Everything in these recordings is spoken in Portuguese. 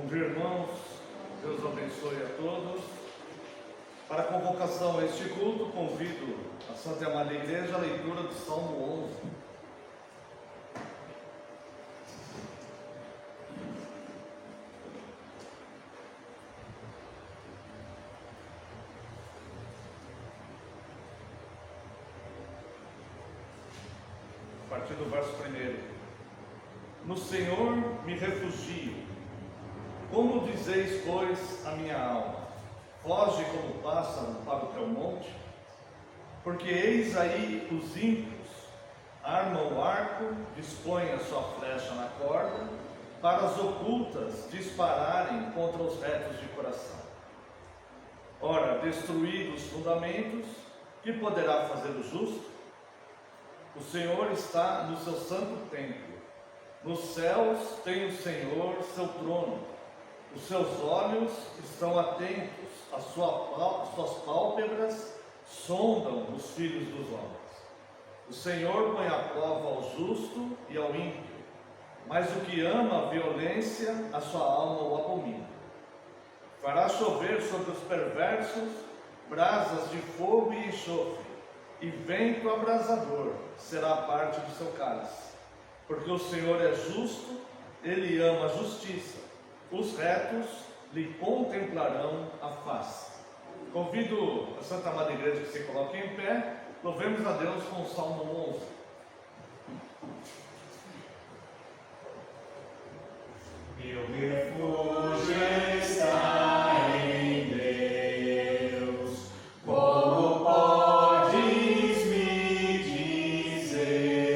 Bom dia, irmãos. Deus abençoe a todos. Para a convocação a este culto, convido a Santa e Amada Igreja a leitura do Salmo 11. A partir do verso 1. No Senhor me refugio. Como dizeis, pois, a minha alma: foge como pássaro para o teu monte? Porque eis aí os ímpios armam o arco, dispõem a sua flecha na corda, para as ocultas dispararem contra os retos de coração. Ora, destruídos os fundamentos, que poderá fazer o justo? O Senhor está no seu santo templo. Nos céus tem o Senhor seu trono. Os seus olhos estão atentos, as suas pálpebras sondam os filhos dos homens. O Senhor põe à prova ao justo e ao ímpio, mas o que ama a violência, a sua alma o abomina. Fará chover sobre os perversos brasas de fogo e enxofre, e vento abrasador será parte do seu cálice. Porque o Senhor é justo, Ele ama a justiça. Os retos lhe contemplarão a face. Convido a Santa Amada Igreja que se coloque em pé. Louvemos a Deus com o Salmo 11. Meu refúgio está em Deus. Como podes me dizer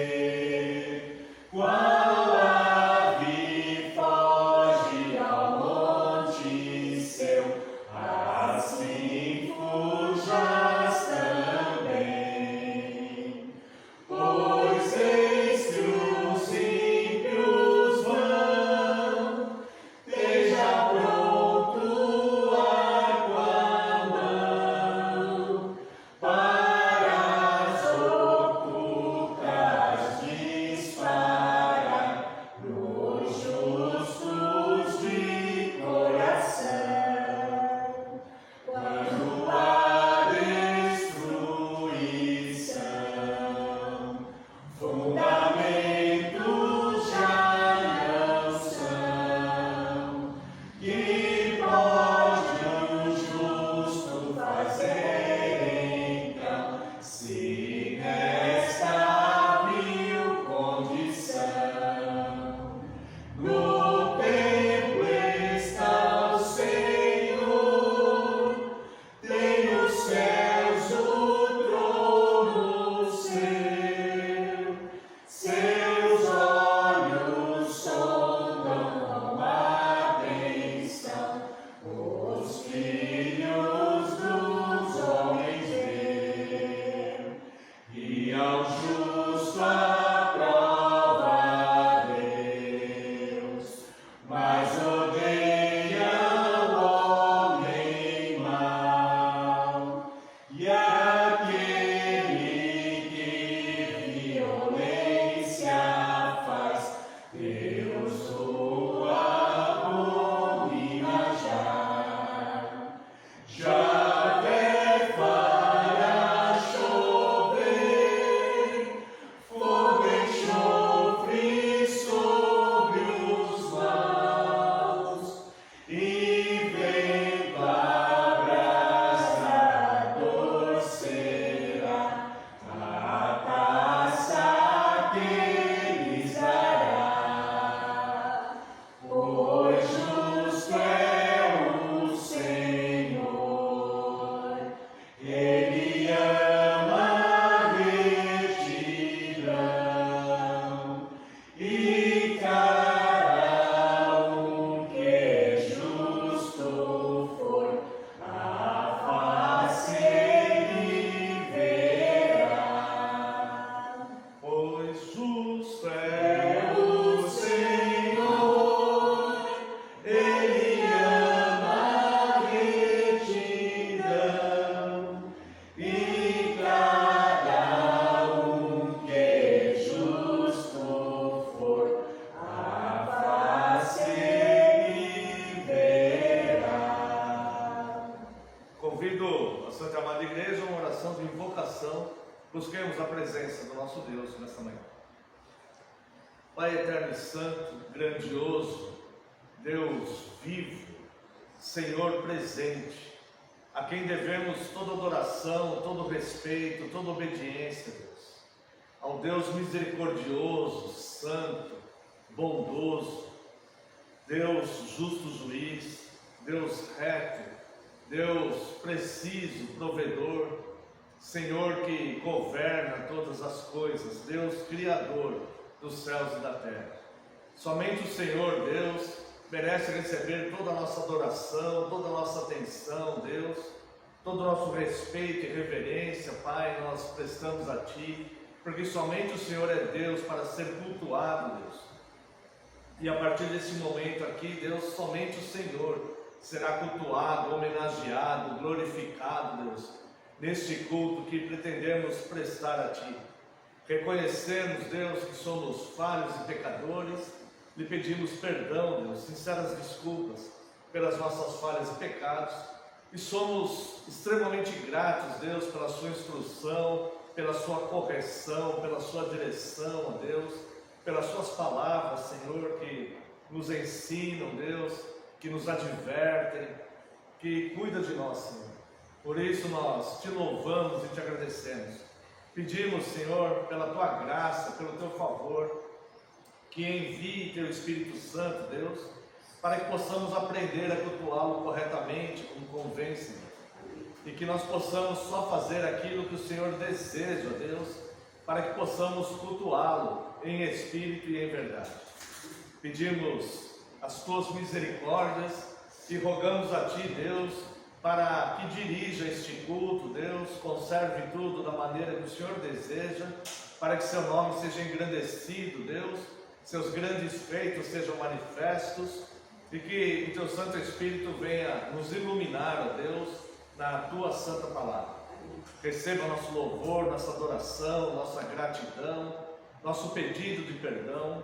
qual ave foge ao monte seu, assim fujas também? Pois eis que os ímpios vão, esteja pronto o arco à mão, para as ocultas disparar nos justos de coração. Quando há destruição, fundamentos já não são. Que pode o justo fazer então, se nesta vil condição? No templo está o Senhor, tem nos céus o trono seu. Seus olhos sondam com atenção os filhos dos homens ver, e ao justo aprova Deus, mas odeia o homem mau. E aquele que violência faz, Deus o abomina já. Javé fará chover fogo e enxofre sobre os maus, e vento abrasador será a taça que lhes dará. Pois justo é o Senhor, Ele ama a retidão, e cada um que é justo for, a face ele verá. Pois justo É o Senhor, Ele ama a retidão, e cada um que é justo for, a nessa manhã. Pai eterno e santo, grandioso, Deus vivo, Senhor presente, a quem devemos toda adoração, todo respeito, toda obediência, Deus. Ao Deus misericordioso, santo, bondoso, Deus justo juiz, Deus reto, Deus preciso, provedor, Senhor que governa todas as coisas, Deus criador dos céus e da terra. Somente o Senhor, Deus, merece receber toda a nossa adoração, toda a nossa atenção, Deus, todo o nosso respeito e reverência, Pai, nós prestamos a Ti, porque somente o Senhor é Deus para ser cultuado, Deus. E a partir desse momento aqui, Deus, somente o Senhor será cultuado, homenageado, glorificado, Deus, neste culto que pretendemos prestar a Ti. Reconhecemos, Deus, que somos falhos e pecadores, lhe pedimos perdão, Deus, sinceras desculpas pelas nossas falhas e pecados, e somos extremamente gratos, Deus, pela sua instrução, pela sua correção, pela sua direção, ó Deus, pelas suas palavras, Senhor, que nos ensinam, Deus, que nos advertem, que cuida de nós, Senhor. Por isso nós te louvamos e te agradecemos. Pedimos, Senhor, pela tua graça, pelo teu favor, que envie teu Espírito Santo, Deus, para que possamos aprender a cultuá-lo corretamente, como convém, Senhor. E que nós possamos só fazer aquilo que o Senhor deseja, Deus, para que possamos cultuá-lo em espírito e em verdade. Pedimos as tuas misericórdias e rogamos a Ti, Deus, para que dirija este culto, Deus, conserve tudo da maneira que o Senhor deseja, para que seu nome seja engrandecido, Deus, seus grandes feitos sejam manifestos e que o teu Santo Espírito venha nos iluminar, ó Deus, na tua santa palavra. Receba nosso louvor, nossa adoração, nossa gratidão, nosso pedido de perdão,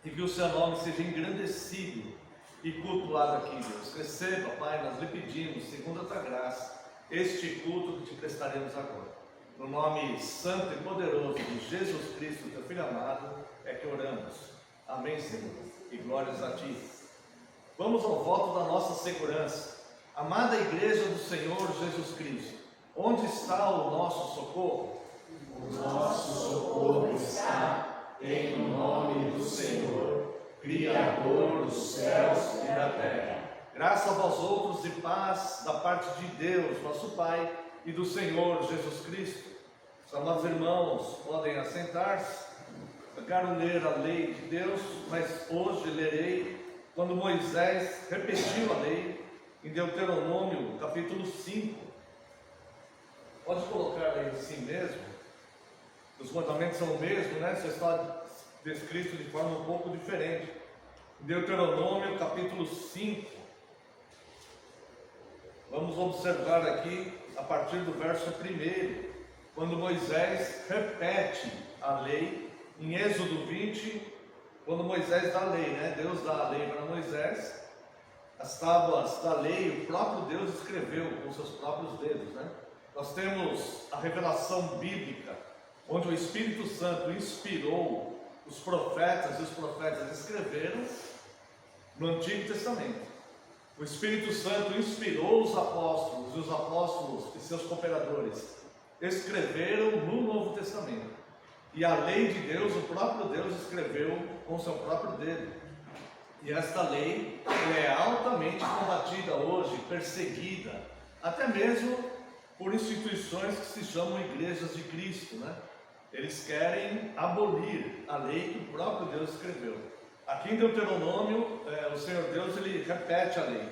e que o seu nome seja engrandecido e cultuado aqui, Deus. Receba, Pai, nós lhe pedimos, segundo a tua graça, este culto que te prestaremos agora. No nome santo e poderoso de Jesus Cristo, teu Filho amado, é que oramos. Amém, Senhor, e glórias a Ti. Vamos ao voto da nossa segurança. Amada Igreja do Senhor Jesus Cristo, onde está o nosso socorro? O nosso socorro está em o nome do Senhor, Criador dos céus e da terra. Graça a vós outros e paz da parte de Deus, nosso Pai, e do Senhor Jesus Cristo. Os amados irmãos podem assentar-se. Eu quero ler a lei de Deus, mas hoje lerei quando Moisés repetiu a lei em Deuteronômio, capítulo 5. Pode colocar aí assim mesmo. Os mandamentos são o mesmo, né? Só está descrito de forma um pouco diferente. Deuteronômio, capítulo 5. Vamos observar aqui, a partir do verso 1, quando Moisés repete a lei, em Êxodo 20, quando Moisés dá a lei, né? Deus dá a lei para Moisés, as tábuas da lei, o próprio Deus escreveu com seus próprios dedos, né? Nós temos a revelação bíblica, onde o Espírito Santo inspirou os profetas, e os profetas escreveram no Antigo Testamento. O Espírito Santo inspirou os apóstolos, e os apóstolos e seus cooperadores escreveram no Novo Testamento. E a lei de Deus, o próprio Deus escreveu com seu próprio dedo. E esta lei é altamente combatida hoje, perseguida, até mesmo por instituições que se chamam igrejas de Cristo, né? Eles querem abolir a lei que o próprio Deus escreveu. Aqui em Deuteronômio, o Senhor Deus, ele repete a lei.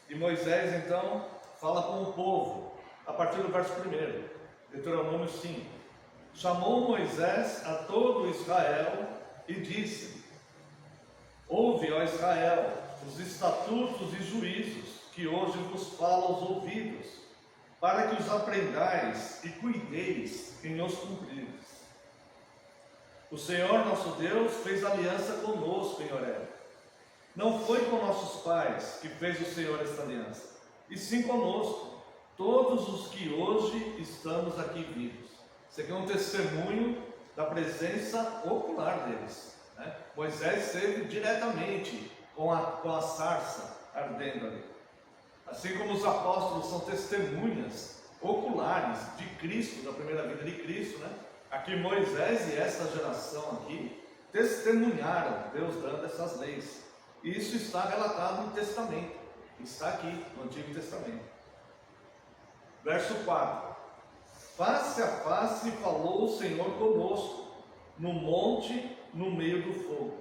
E Moisés, então, fala com o povo, a partir do verso 1, Deuteronômio 5. Chamou Moisés a todo Israel e disse: ouve, ó Israel, os estatutos e juízos que hoje vos falo aos ouvidos, para que os aprendais e cuideis em os cumprir. O Senhor nosso Deus fez aliança conosco em Horebe. Não foi com nossos pais que fez o Senhor esta aliança, e sim conosco, todos os que hoje estamos aqui vivos. Isso aqui é um testemunho da presença ocular deles, né? Moisés esteve diretamente com a sarça ardendo ali. Assim como os apóstolos são testemunhas oculares de Cristo, da primeira vida de Cristo, né? Aqui Moisés e essa geração aqui testemunharam Deus dando essas leis. E isso está relatado no Testamento, está aqui no Antigo Testamento. Verso 4: face a face falou o Senhor conosco, no monte, no meio do fogo.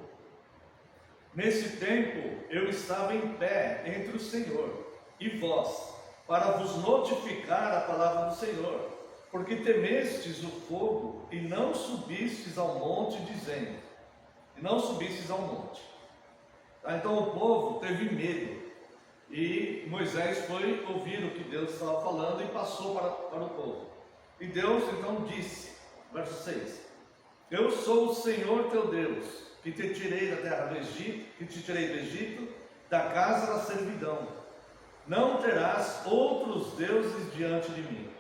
Nesse tempo eu estava em pé entre o Senhor e vós, para vos notificar a palavra do Senhor, porque temestes o fogo e não subistes ao monte, dizendo, e não subistes ao monte. Tá? Então o povo teve medo, e Moisés foi ouvir o que Deus estava falando e passou para o povo. E Deus então disse, verso 6: eu sou o Senhor teu Deus, que te tirei da terra do Egito, que te tirei do Egito, da casa da servidão. Não terás outros deuses diante de mim.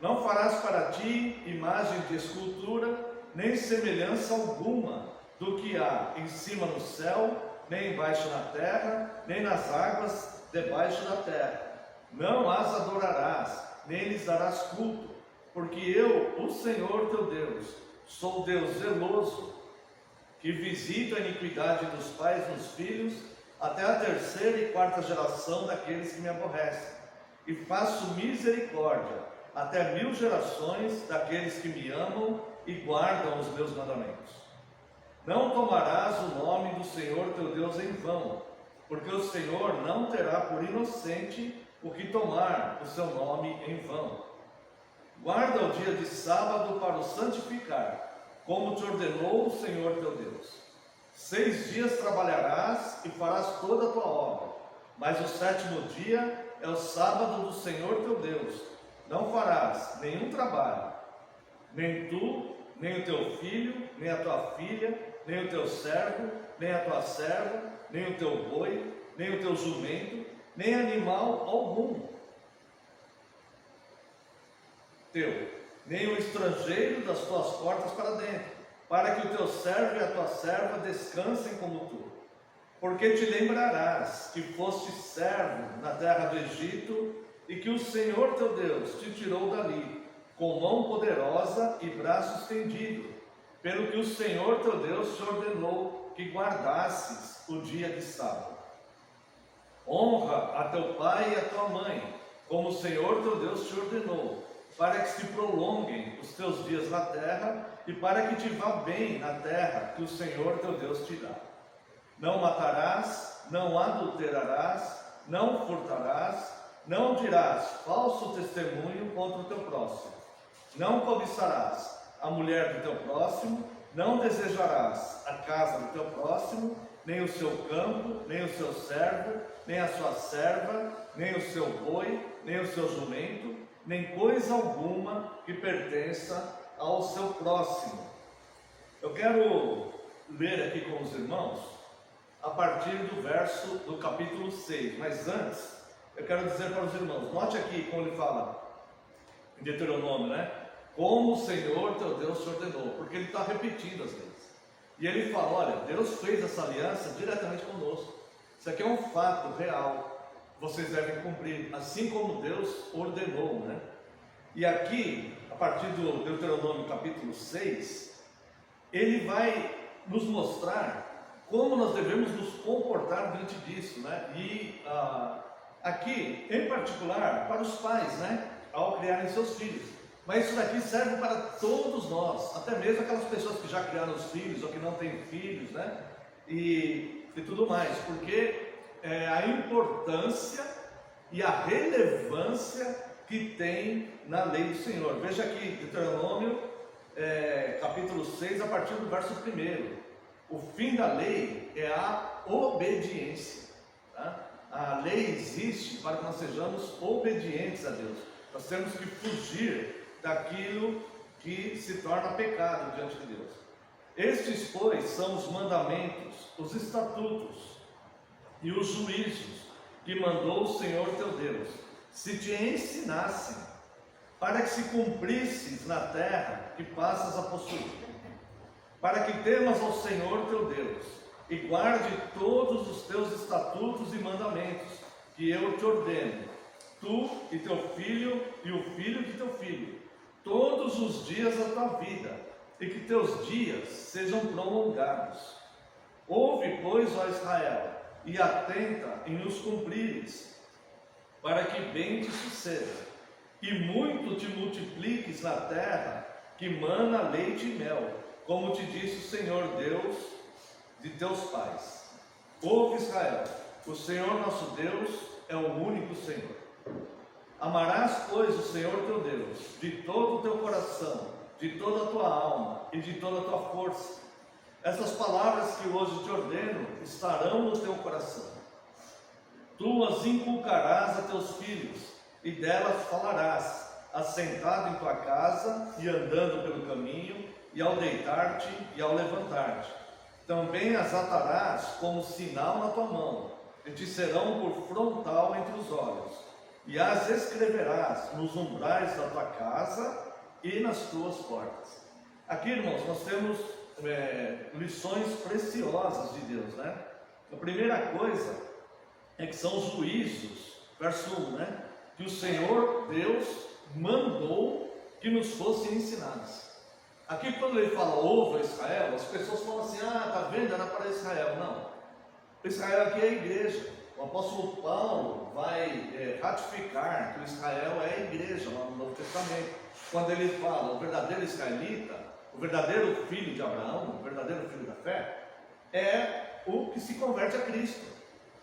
Não farás para ti imagem de escultura, nem semelhança alguma do que há em cima no céu, nem embaixo na terra, nem nas águas debaixo da terra. Não as adorarás, nem lhes darás culto, porque eu, o Senhor teu Deus, sou Deus zeloso, que visita a iniquidade dos pais nos filhos, até a terceira e quarta geração daqueles que me aborrecem, e faço misericórdia até 1000 gerações daqueles que me amam e guardam os meus mandamentos. Não tomarás o nome do Senhor teu Deus em vão, porque o Senhor não terá por inocente o que tomar o seu nome em vão. Guarda o dia de sábado para o santificar, como te ordenou o Senhor teu Deus. 6 dias trabalharás e farás toda a tua obra, mas o 7º dia é o sábado do Senhor teu Deus. Não farás nenhum trabalho, nem tu, nem o teu filho, nem a tua filha, nem o teu servo, nem a tua serva, nem o teu boi, nem o teu jumento, nem animal algum teu, nem o estrangeiro das tuas portas para dentro, para que o teu servo e a tua serva descansem como tu. Porque te lembrarás que foste servo na terra do Egito, e que o Senhor teu Deus te tirou dali, com mão poderosa e braço estendido, pelo que o Senhor teu Deus te ordenou que guardasses o dia de sábado. Honra a teu pai e a tua mãe, como o Senhor teu Deus te ordenou, para que se prolonguem os teus dias na terra, e para que te vá bem na terra que o Senhor teu Deus te dá. Não matarás, não adulterarás, não furtarás, não dirás falso testemunho contra o teu próximo. Não cobiçarás a mulher do teu próximo, não desejarás a casa do teu próximo, nem o seu campo, nem o seu servo, nem a sua serva, nem o seu boi, nem o seu jumento, nem coisa alguma que pertença ao seu próximo. Eu quero ler aqui com os irmãos a partir do capítulo 6, mas antes eu quero dizer para os irmãos, note aqui como ele fala em Deuteronômio, né? Como o Senhor teu Deus te ordenou, porque ele está repetindo as leis. E ele fala, olha, Deus fez essa aliança diretamente conosco. Isso aqui é um fato real, vocês devem cumprir, assim como Deus ordenou, né? E aqui, a partir do Deuteronômio capítulo 6, ele vai nos mostrar como nós devemos nos comportar diante disso, né? E aqui, em particular, para os pais, né? Ao criarem seus filhos. Mas isso daqui serve para todos nós, até mesmo aquelas pessoas que já criaram os filhos ou que não têm filhos, né? E tudo mais, porque a importância e a relevância que tem na lei do Senhor. Veja aqui, Deuteronômio, capítulo 6, a partir do verso 1. O fim da lei é a obediência. Tá? A lei existe para que nós sejamos obedientes a Deus. Nós temos que fugir daquilo que se torna pecado diante de Deus. Estes, pois, são os mandamentos, os estatutos e os juízos que mandou o Senhor teu Deus, se te ensinassem para que se cumprisses na terra que passas a possuir, para que temas ao Senhor teu Deus, e guarde todos os teus estatutos e mandamentos, que eu te ordeno, tu e teu filho e o filho de teu filho, todos os dias da tua vida, e que teus dias sejam prolongados. Ouve, pois, ó Israel, e atenta em os cumprires, para que bem te suceda, e muito te multipliques na terra, que mana leite e mel, como te disse o Senhor Deus de teus pais. Ouve, Israel, o Senhor nosso Deus é o único Senhor. Amarás, pois, o Senhor teu Deus de todo o teu coração, de toda a tua alma e de toda a tua força. Essas palavras que hoje te ordeno estarão no teu coração. Tu as inculcarás a teus filhos, e delas falarás, assentado em tua casa e andando pelo caminho, e ao deitar-te e ao levantar-te. Também as atarás como sinal na tua mão, e te serão por frontal entre os olhos, e as escreverás nos umbrais da tua casa e nas tuas portas. Aqui, irmãos, nós temos lições preciosas de Deus, né? A primeira coisa é que são os juízos, verso 1, né? Que o Senhor Deus mandou que nos fossem ensinados. Aqui, quando ele fala ouve a Israel, as pessoas falam assim: ah, tá vendo, era para Israel. Não, Israel aqui é a igreja. O apóstolo Paulo vai ratificar que o Israel é a igreja lá no Novo Testamento, quando ele fala o verdadeiro israelita, o verdadeiro filho de Abraão, o verdadeiro filho da fé, é o que se converte a Cristo.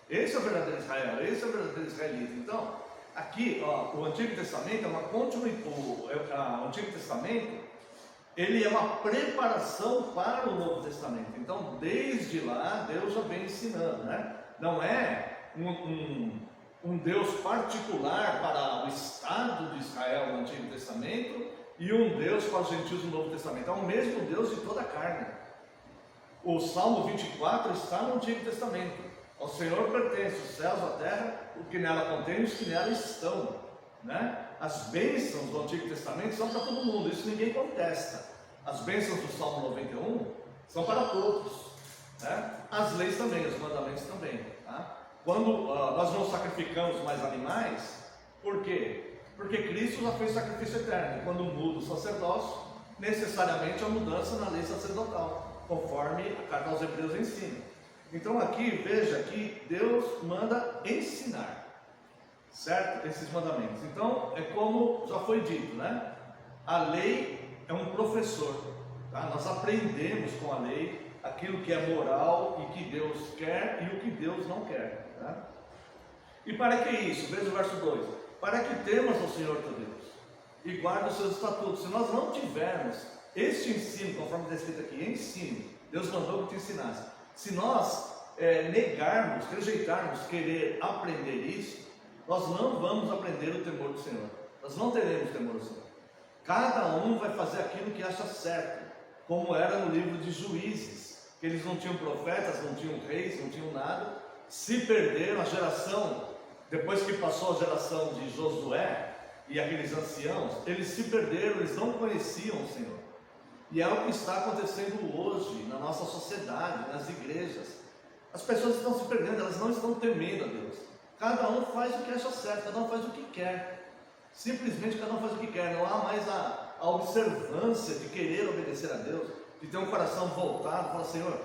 Esse é o verdadeiro Israel, esse é o verdadeiro israelita. Então, aqui, ó, o Antigo Testamento é uma continuidade. O Antigo Testamento, ele é uma preparação para o Novo Testamento. Então, desde lá, Deus já vem ensinando, né? Não é um Deus particular para o Estado de Israel no Antigo Testamento e um Deus para os gentios no Novo Testamento. É o mesmo Deus de toda a carne. O Salmo 24 está no Antigo Testamento. Ao Senhor pertence os céus, a terra, o que nela contém e os que nela estão, né? As bênçãos do Antigo Testamento são para todo mundo, isso ninguém contesta. As bênçãos do Salmo 91 são para todos, né? As leis também, os mandamentos também, tá? Quando nós não sacrificamos mais animais, por quê? Porque Cristo já fez sacrifício eterno. E quando muda o sacerdócio, necessariamente a mudança na lei sacerdotal, conforme a carta aos Hebreus ensina. Então aqui, veja que Deus manda ensinar, certo? Esses mandamentos. Então, é como já foi dito, né? A lei é um professor, tá? Nós aprendemos com a lei aquilo que é moral e que Deus quer e o que Deus não quer, tá? E para que isso? Veja o verso 2: para que temas ao Senhor teu Deus e guarde os seus estatutos. Se nós não tivermos este ensino, conforme está escrito aqui, ensino, Deus mandou que te ensinasse. Se nós negarmos, rejeitarmos, querer aprender isso, nós não vamos aprender o temor do Senhor. Nós não teremos temor do Senhor. Cada um vai fazer aquilo que acha certo, como era no livro de Juízes, que eles não tinham profetas, não tinham reis, não tinham nada, se perderam. A geração, depois que passou a geração de Josué e aqueles anciãos, eles se perderam, eles não conheciam o Senhor. E é o que está acontecendo hoje na nossa sociedade, nas igrejas. As pessoas estão se perdendo, elas não estão temendo a Deus. Cada um faz o que acha certo, cada um faz o que quer. Simplesmente cada um faz o que quer. Não há mais a observância de querer obedecer a Deus, de ter um coração voltado, falar: Senhor,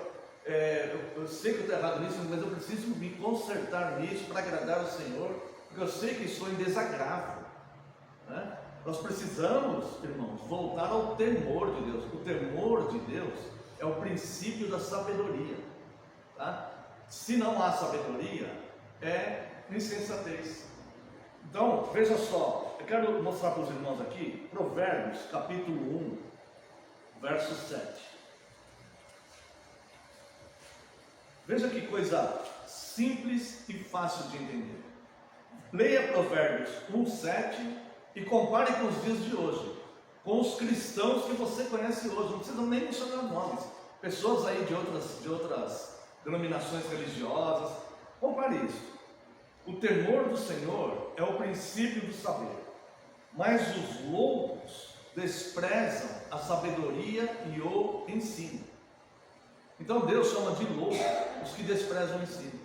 eu sei que eu estou errado nisso, mas eu preciso me consertar nisso para agradar o Senhor, porque eu sei que estou em desagravo, né? Nós precisamos, irmãos, voltar ao temor de Deus. O temor de Deus é o princípio da sabedoria, tá? Se não há sabedoria, é insensatez. Então, veja só, eu quero mostrar para os irmãos aqui, Provérbios, capítulo 1, verso 7. Veja que coisa simples e fácil de entender. Leia Provérbios 1, 7 e compare com os dias de hoje, com os cristãos que você conhece hoje. Não precisa nem mencionar nomes, pessoas aí de outras denominações religiosas. Compare isso. O temor do Senhor é o princípio do saber. mas os loucos desprezam a sabedoria e o ensino. Então Deus chama de loucos os que desprezam o ensino.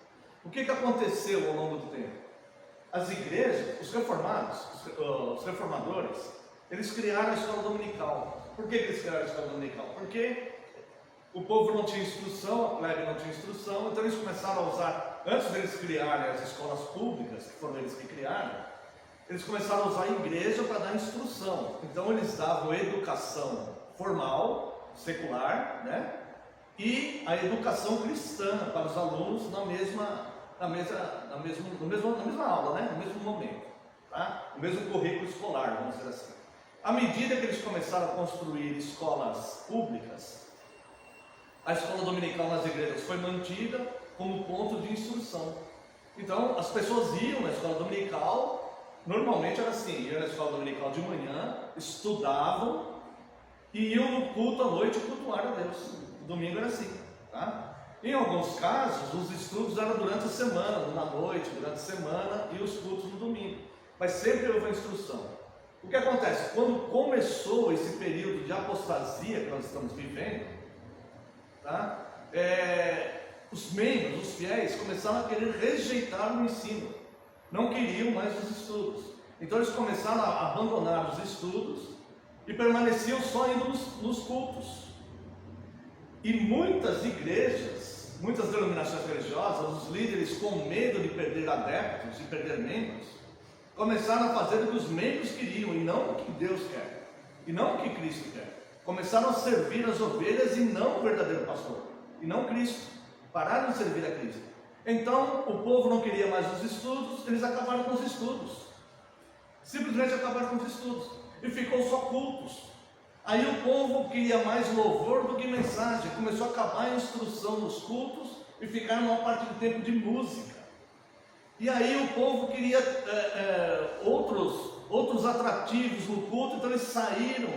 O que aconteceu ao longo do tempo? As igrejas, os reformados, os reformadores, eles criaram a escola dominical. Por que eles criaram a escola dominical? Porque o povo não tinha instrução, a plebe não tinha instrução, então eles começaram a usar, antes deles criarem as escolas públicas, que foram eles que criaram, eles começaram a usar a igreja para dar instrução. Então eles davam educação formal, secular, né? E a educação cristã para os alunos na mesma aula, né? No mesmo momento, tá? O mesmo currículo escolar, vamos dizer assim. À medida que eles começaram a construir escolas públicas, a escola dominical nas igrejas foi mantida como ponto de instrução. Então as pessoas iam na escola dominical, normalmente era assim, iam na escola dominical de manhã, estudavam e iam no culto à noite cultuar a Deus. O domingo era assim, tá? Em alguns casos, os estudos eram durante a semana, na noite, durante a semana, e os cultos no domingo. Mas sempre houve a instrução. O que acontece? Quando começou esse período de apostasia que nós estamos vivendo, tá? Os membros, os fiéis, começaram a querer rejeitar o ensino. Não queriam mais os estudos. Então eles começaram a abandonar os estudos e permaneciam só indo nos cultos. E muitas igrejas, muitas denominações religiosas, os líderes, com medo de perder adeptos e perder membros, começaram a fazer o que os membros queriam e não o que Deus quer, e não o que Cristo quer. Começaram a servir as ovelhas e não o verdadeiro pastor, e não Cristo. Pararam de servir a Cristo. Então o povo não queria mais os estudos, eles acabaram com os estudos. Simplesmente acabaram com os estudos e ficou só cultos. Aí o povo queria mais louvor do que mensagem, começou a acabar a instrução nos cultos e ficar numa parte do tempo de música. E aí o povo queria outros atrativos no culto, então eles saíram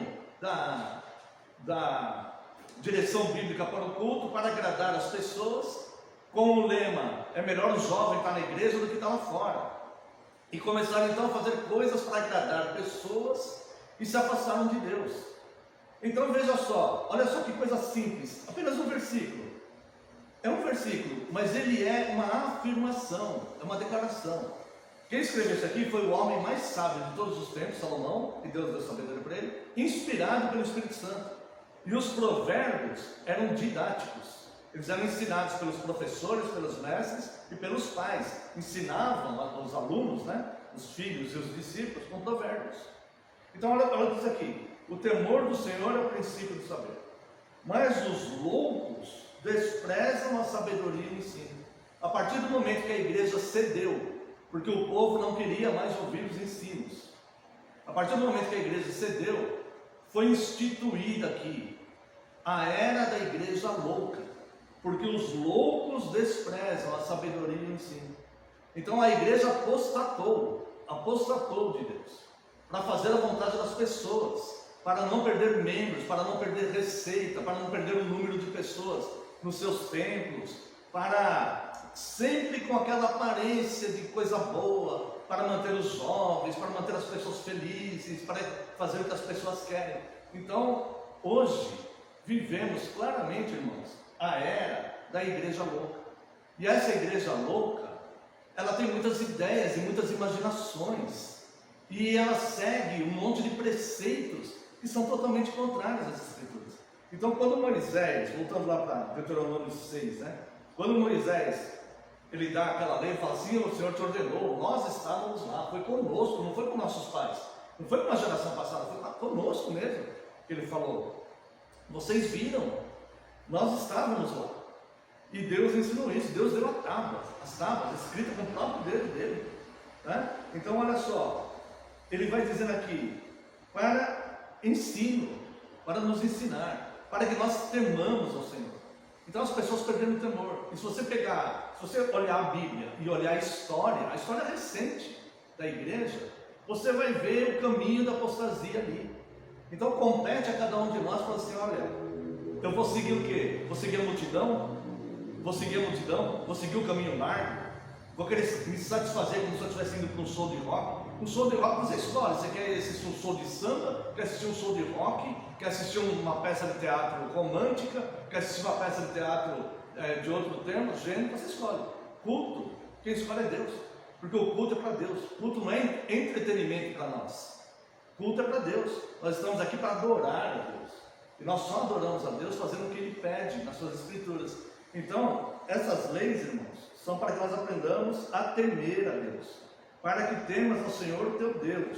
da direção bíblica para o culto para agradar as pessoas, com o lema: é melhor o jovem estar na igreja do que estar lá fora. E começaram então a fazer coisas para agradar pessoas e se afastaram de Deus. Então veja só, olha só que coisa simples, apenas um versículo. É um versículo, mas ele é uma afirmação, é uma declaração. Quem escreveu isso aqui foi o homem mais sábio de todos os tempos, Salomão, e Deus deu sabedoria para ele, inspirado pelo Espírito Santo. E os provérbios eram didáticos, eles eram ensinados pelos professores, pelos mestres e pelos pais. Ensinavam os alunos, né, os filhos e os discípulos com provérbios. Então olha isso aqui: o temor do Senhor é o princípio do saber, mas os loucos desprezam a sabedoria e o ensino. A partir do momento que a igreja cedeu, porque o povo não queria mais ouvir os ensinos, a partir do momento que a igreja cedeu, foi instituída aqui a era da igreja louca, porque os loucos desprezam a sabedoria e o ensino. Então a igreja apostatou de Deus, para fazer a vontade das pessoas, para não perder membros, para não perder receita, para não perder o número de pessoas nos seus templos, para sempre com aquela aparência de coisa boa, para manter os jovens, para manter as pessoas felizes, para fazer o que as pessoas querem. Então, hoje, vivemos claramente, irmãos, a era da igreja louca. E essa igreja louca, ela tem muitas ideias e muitas imaginações, e ela segue um monte de preceitos que são totalmente contrários às Escrituras. Então, quando Moisés, voltando lá para Deuteronômio 6, né? Quando Moisés, ele dá aquela lei, fala assim: o Senhor te ordenou, nós estávamos lá, foi conosco, não foi com nossos pais, não foi com a geração passada, foi conosco mesmo, que ele falou. Vocês viram, nós estávamos lá. E Deus ensinou isso, Deus deu as tábuas escritas com o próprio dedo dele, né? Então olha só, ele vai dizendo aqui, para ensino, para nos ensinar, para que nós temamos ao Senhor. Então as pessoas perderam o temor. E se você olhar a Bíblia e olhar a história recente da igreja, você vai ver o caminho da apostasia ali. Então compete a cada um de nós falar assim: olha, eu vou seguir o quê? Vou seguir a multidão? Vou seguir o caminho largo? Vou querer me satisfazer como se eu estivesse indo para um show de rock? Um show de rock você escolhe, você quer assistir um show de samba, quer assistir um show de rock, quer assistir uma peça de teatro romântica, quer assistir uma peça de teatro de outro tema, gênero, você escolhe. Culto, quem escolhe é Deus, porque o culto é para Deus. Culto não é entretenimento para nós, culto é para Deus. Nós estamos aqui para adorar a Deus, e nós só adoramos a Deus fazendo o que Ele pede nas suas escrituras. Então, essas leis, irmãos, são para que nós aprendamos a temer a Deus, para que temas ao Senhor teu Deus.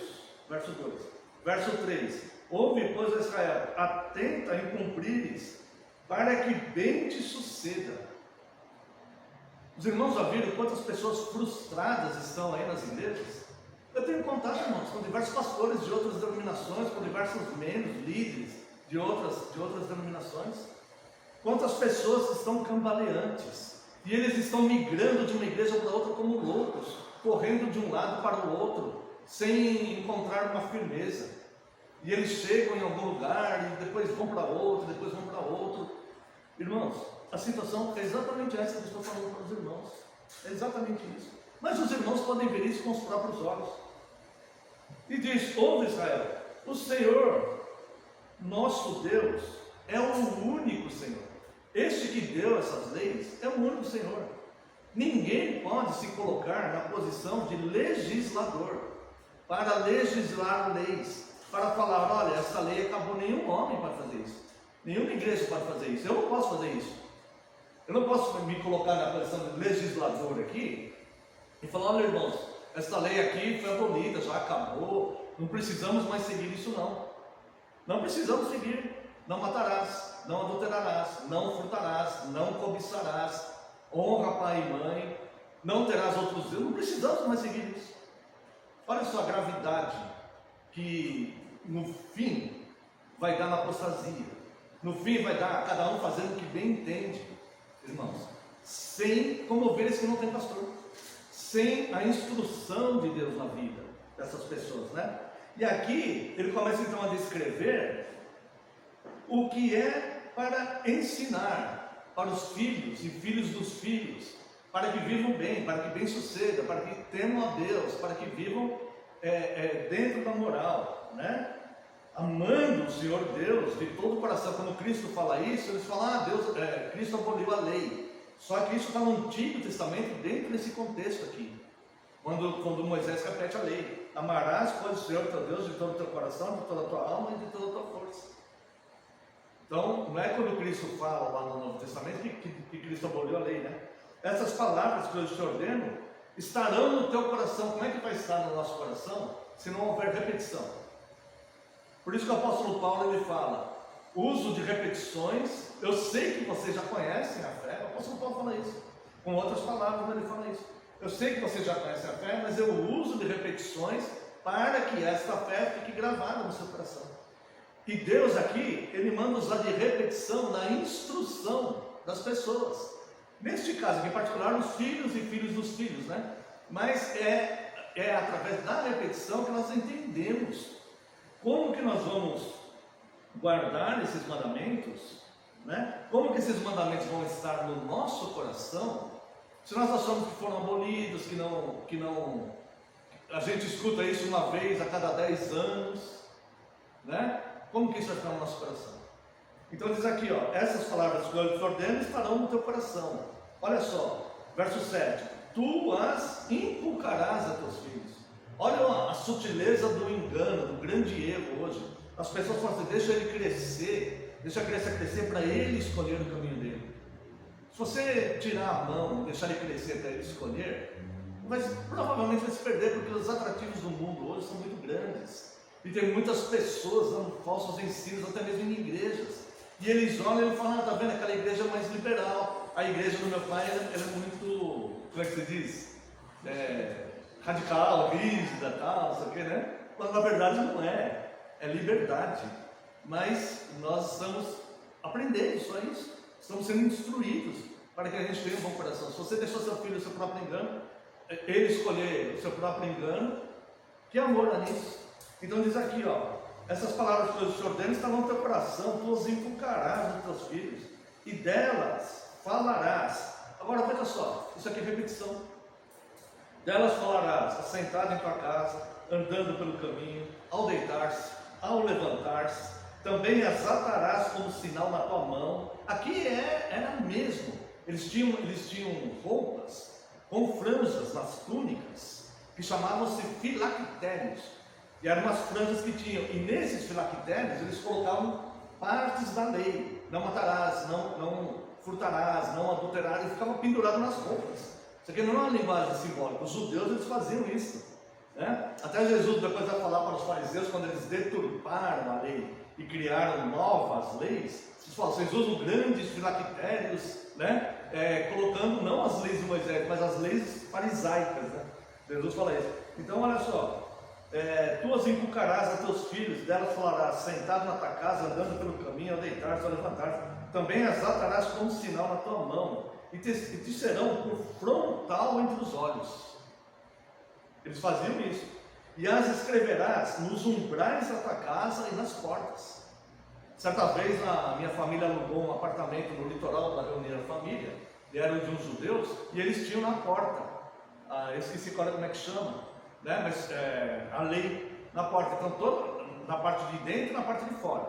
Verso 2. Verso 3. Ouve, pois, Israel, atenta em cumprires, para que bem te suceda. Os irmãos já viram quantas pessoas frustradas estão aí nas igrejas? Eu tenho contato, irmãos, com diversos pastores de outras denominações, com diversos membros, líderes de outras denominações. Quantas pessoas estão cambaleantes, e eles estão migrando de uma igreja para outra como loucos, correndo de um lado para o outro, sem encontrar uma firmeza. E eles chegam em algum lugar, e depois vão para outro, depois vão para outro. Irmãos, a situação é exatamente essa que eu estou falando para os irmãos. É exatamente isso. Mas os irmãos podem ver isso com os próprios olhos. E diz: ouve, Israel, o Senhor, nosso Deus, é o único Senhor. Este que deu essas leis é o único Senhor. Ninguém pode se colocar na posição de legislador, para legislar leis, para falar: olha, essa lei acabou, nenhum homem pode fazer isso, nenhuma igreja pode fazer isso, eu não posso fazer isso. Eu não posso me colocar na posição de legislador aqui e falar: olha, irmãos, essa lei aqui foi abolida, já acabou, não precisamos mais seguir isso não. Não precisamos seguir. Não matarás, não adulterarás, não furtarás, não cobiçarás, honra pai e mãe, não terás outros deuses. Não precisamos mais seguir isso. Olha só a gravidade que no fim vai dar na apostasia. No fim vai dar cada um fazendo o que bem entende, irmãos, sem, como ovelhas que não tem pastor, sem a instrução de Deus na vida dessas pessoas, né? E aqui ele começa então a descrever o que é para ensinar para os filhos e filhos dos filhos, para que vivam bem, para que bem suceda, para que temam a Deus, para que vivam dentro da moral, né? Amando o Senhor Deus de todo o coração. Quando Cristo fala isso, eles falam: Cristo aboliu a lei. Só que isso está no Antigo Testamento, dentro desse contexto aqui, quando Moisés repete a lei: amarás, pois, o Senhor teu Deus de todo o teu coração, de toda a tua alma e de toda a tua força. Então, não é quando Cristo fala lá no Novo Testamento que Cristo aboliu a lei, né? Essas palavras que eu te ordeno estarão no teu coração. Como é que vai estar no nosso coração se não houver repetição? Por isso que o apóstolo Paulo ele fala: uso de repetições. Eu sei que vocês já conhecem a fé. O apóstolo Paulo fala isso. Com outras palavras ele fala isso. Eu sei que vocês já conhecem a fé, mas eu uso de repetições para que esta fé fique gravada no seu coração. E Deus aqui, Ele manda usar de repetição na instrução das pessoas. Neste caso aqui em particular, os filhos e filhos dos filhos, né? Mas é através da repetição que nós entendemos como que nós vamos guardar esses mandamentos, né? Como que esses mandamentos vão estar no nosso coração, se nós achamos que foram abolidos, que não, a gente escuta isso uma vez a cada 10 anos, né? Como que isso vai ficar no nosso coração? Então diz aqui, ó, essas palavras que eu te ordeno estarão no teu coração. Olha só, verso 7. Tu as inculcarás a teus filhos. Olha a sutileza do engano, do grande erro hoje. As pessoas falam assim: deixa ele crescer, deixa a criança crescer para ele escolher o caminho dele. Se você tirar a mão, deixar ele crescer para ele escolher, provavelmente vai se perder, porque os atrativos do mundo hoje são muito grandes. E tem muitas pessoas dando falsos ensinos, até mesmo em igrejas. E eles olham e falam: tá vendo, aquela igreja é mais liberal. A igreja do meu pai ela é muito, como é que se diz? Radical, rígida, tal, não sei o que, né? Mas na verdade não é. É liberdade. Mas nós estamos aprendendo só isso. Estamos sendo instruídos para que a gente tenha um bom coração. Se você deixou seu filho o seu próprio engano, ele escolher o seu próprio engano, que amor há nisso? Então diz aqui, ó, essas palavras que eu te ordeno estarão no teu coração, tu as inculcarás nos teus filhos, e delas falarás. Agora veja só, isso aqui é repetição. Delas falarás, assentado em tua casa, andando pelo caminho, ao deitar-se, ao levantar-se, também as atarás como sinal na tua mão. Aqui era mesmo, eles tinham roupas com franjas nas túnicas, que chamavam-se filactérios, e eram umas franjas que tinham, e nesses filactérios eles colocavam partes da lei: não matarás, não furtarás, não adulterarás, e ficava pendurado nas roupas. Isso aqui não é uma linguagem simbólica, os judeus eles faziam isso, né? Até Jesus depois vai falar para os fariseus, quando eles deturparam a lei e criaram novas leis, vocês usam grandes filactérios, né? Colocando não as leis de Moisés, mas as leis farisaicas, né? Jesus fala isso. Então olha só, tu as inculcarás a teus filhos, delas falarás, sentado na tua casa, andando pelo caminho, ao deitar-se, ao levantar-se, também as atarás como sinal na tua mão, e te serão por frontal entre os olhos. Eles faziam isso. E as escreverás nos umbrais da tua casa e nas portas. Certa vez a minha família alugou um apartamento no litoral para reunir a família, e eram de uns judeus, e eles tinham na porta, eu esqueci como é que chama, né? Mas a lei na porta, então toda, na parte de dentro e na parte de fora,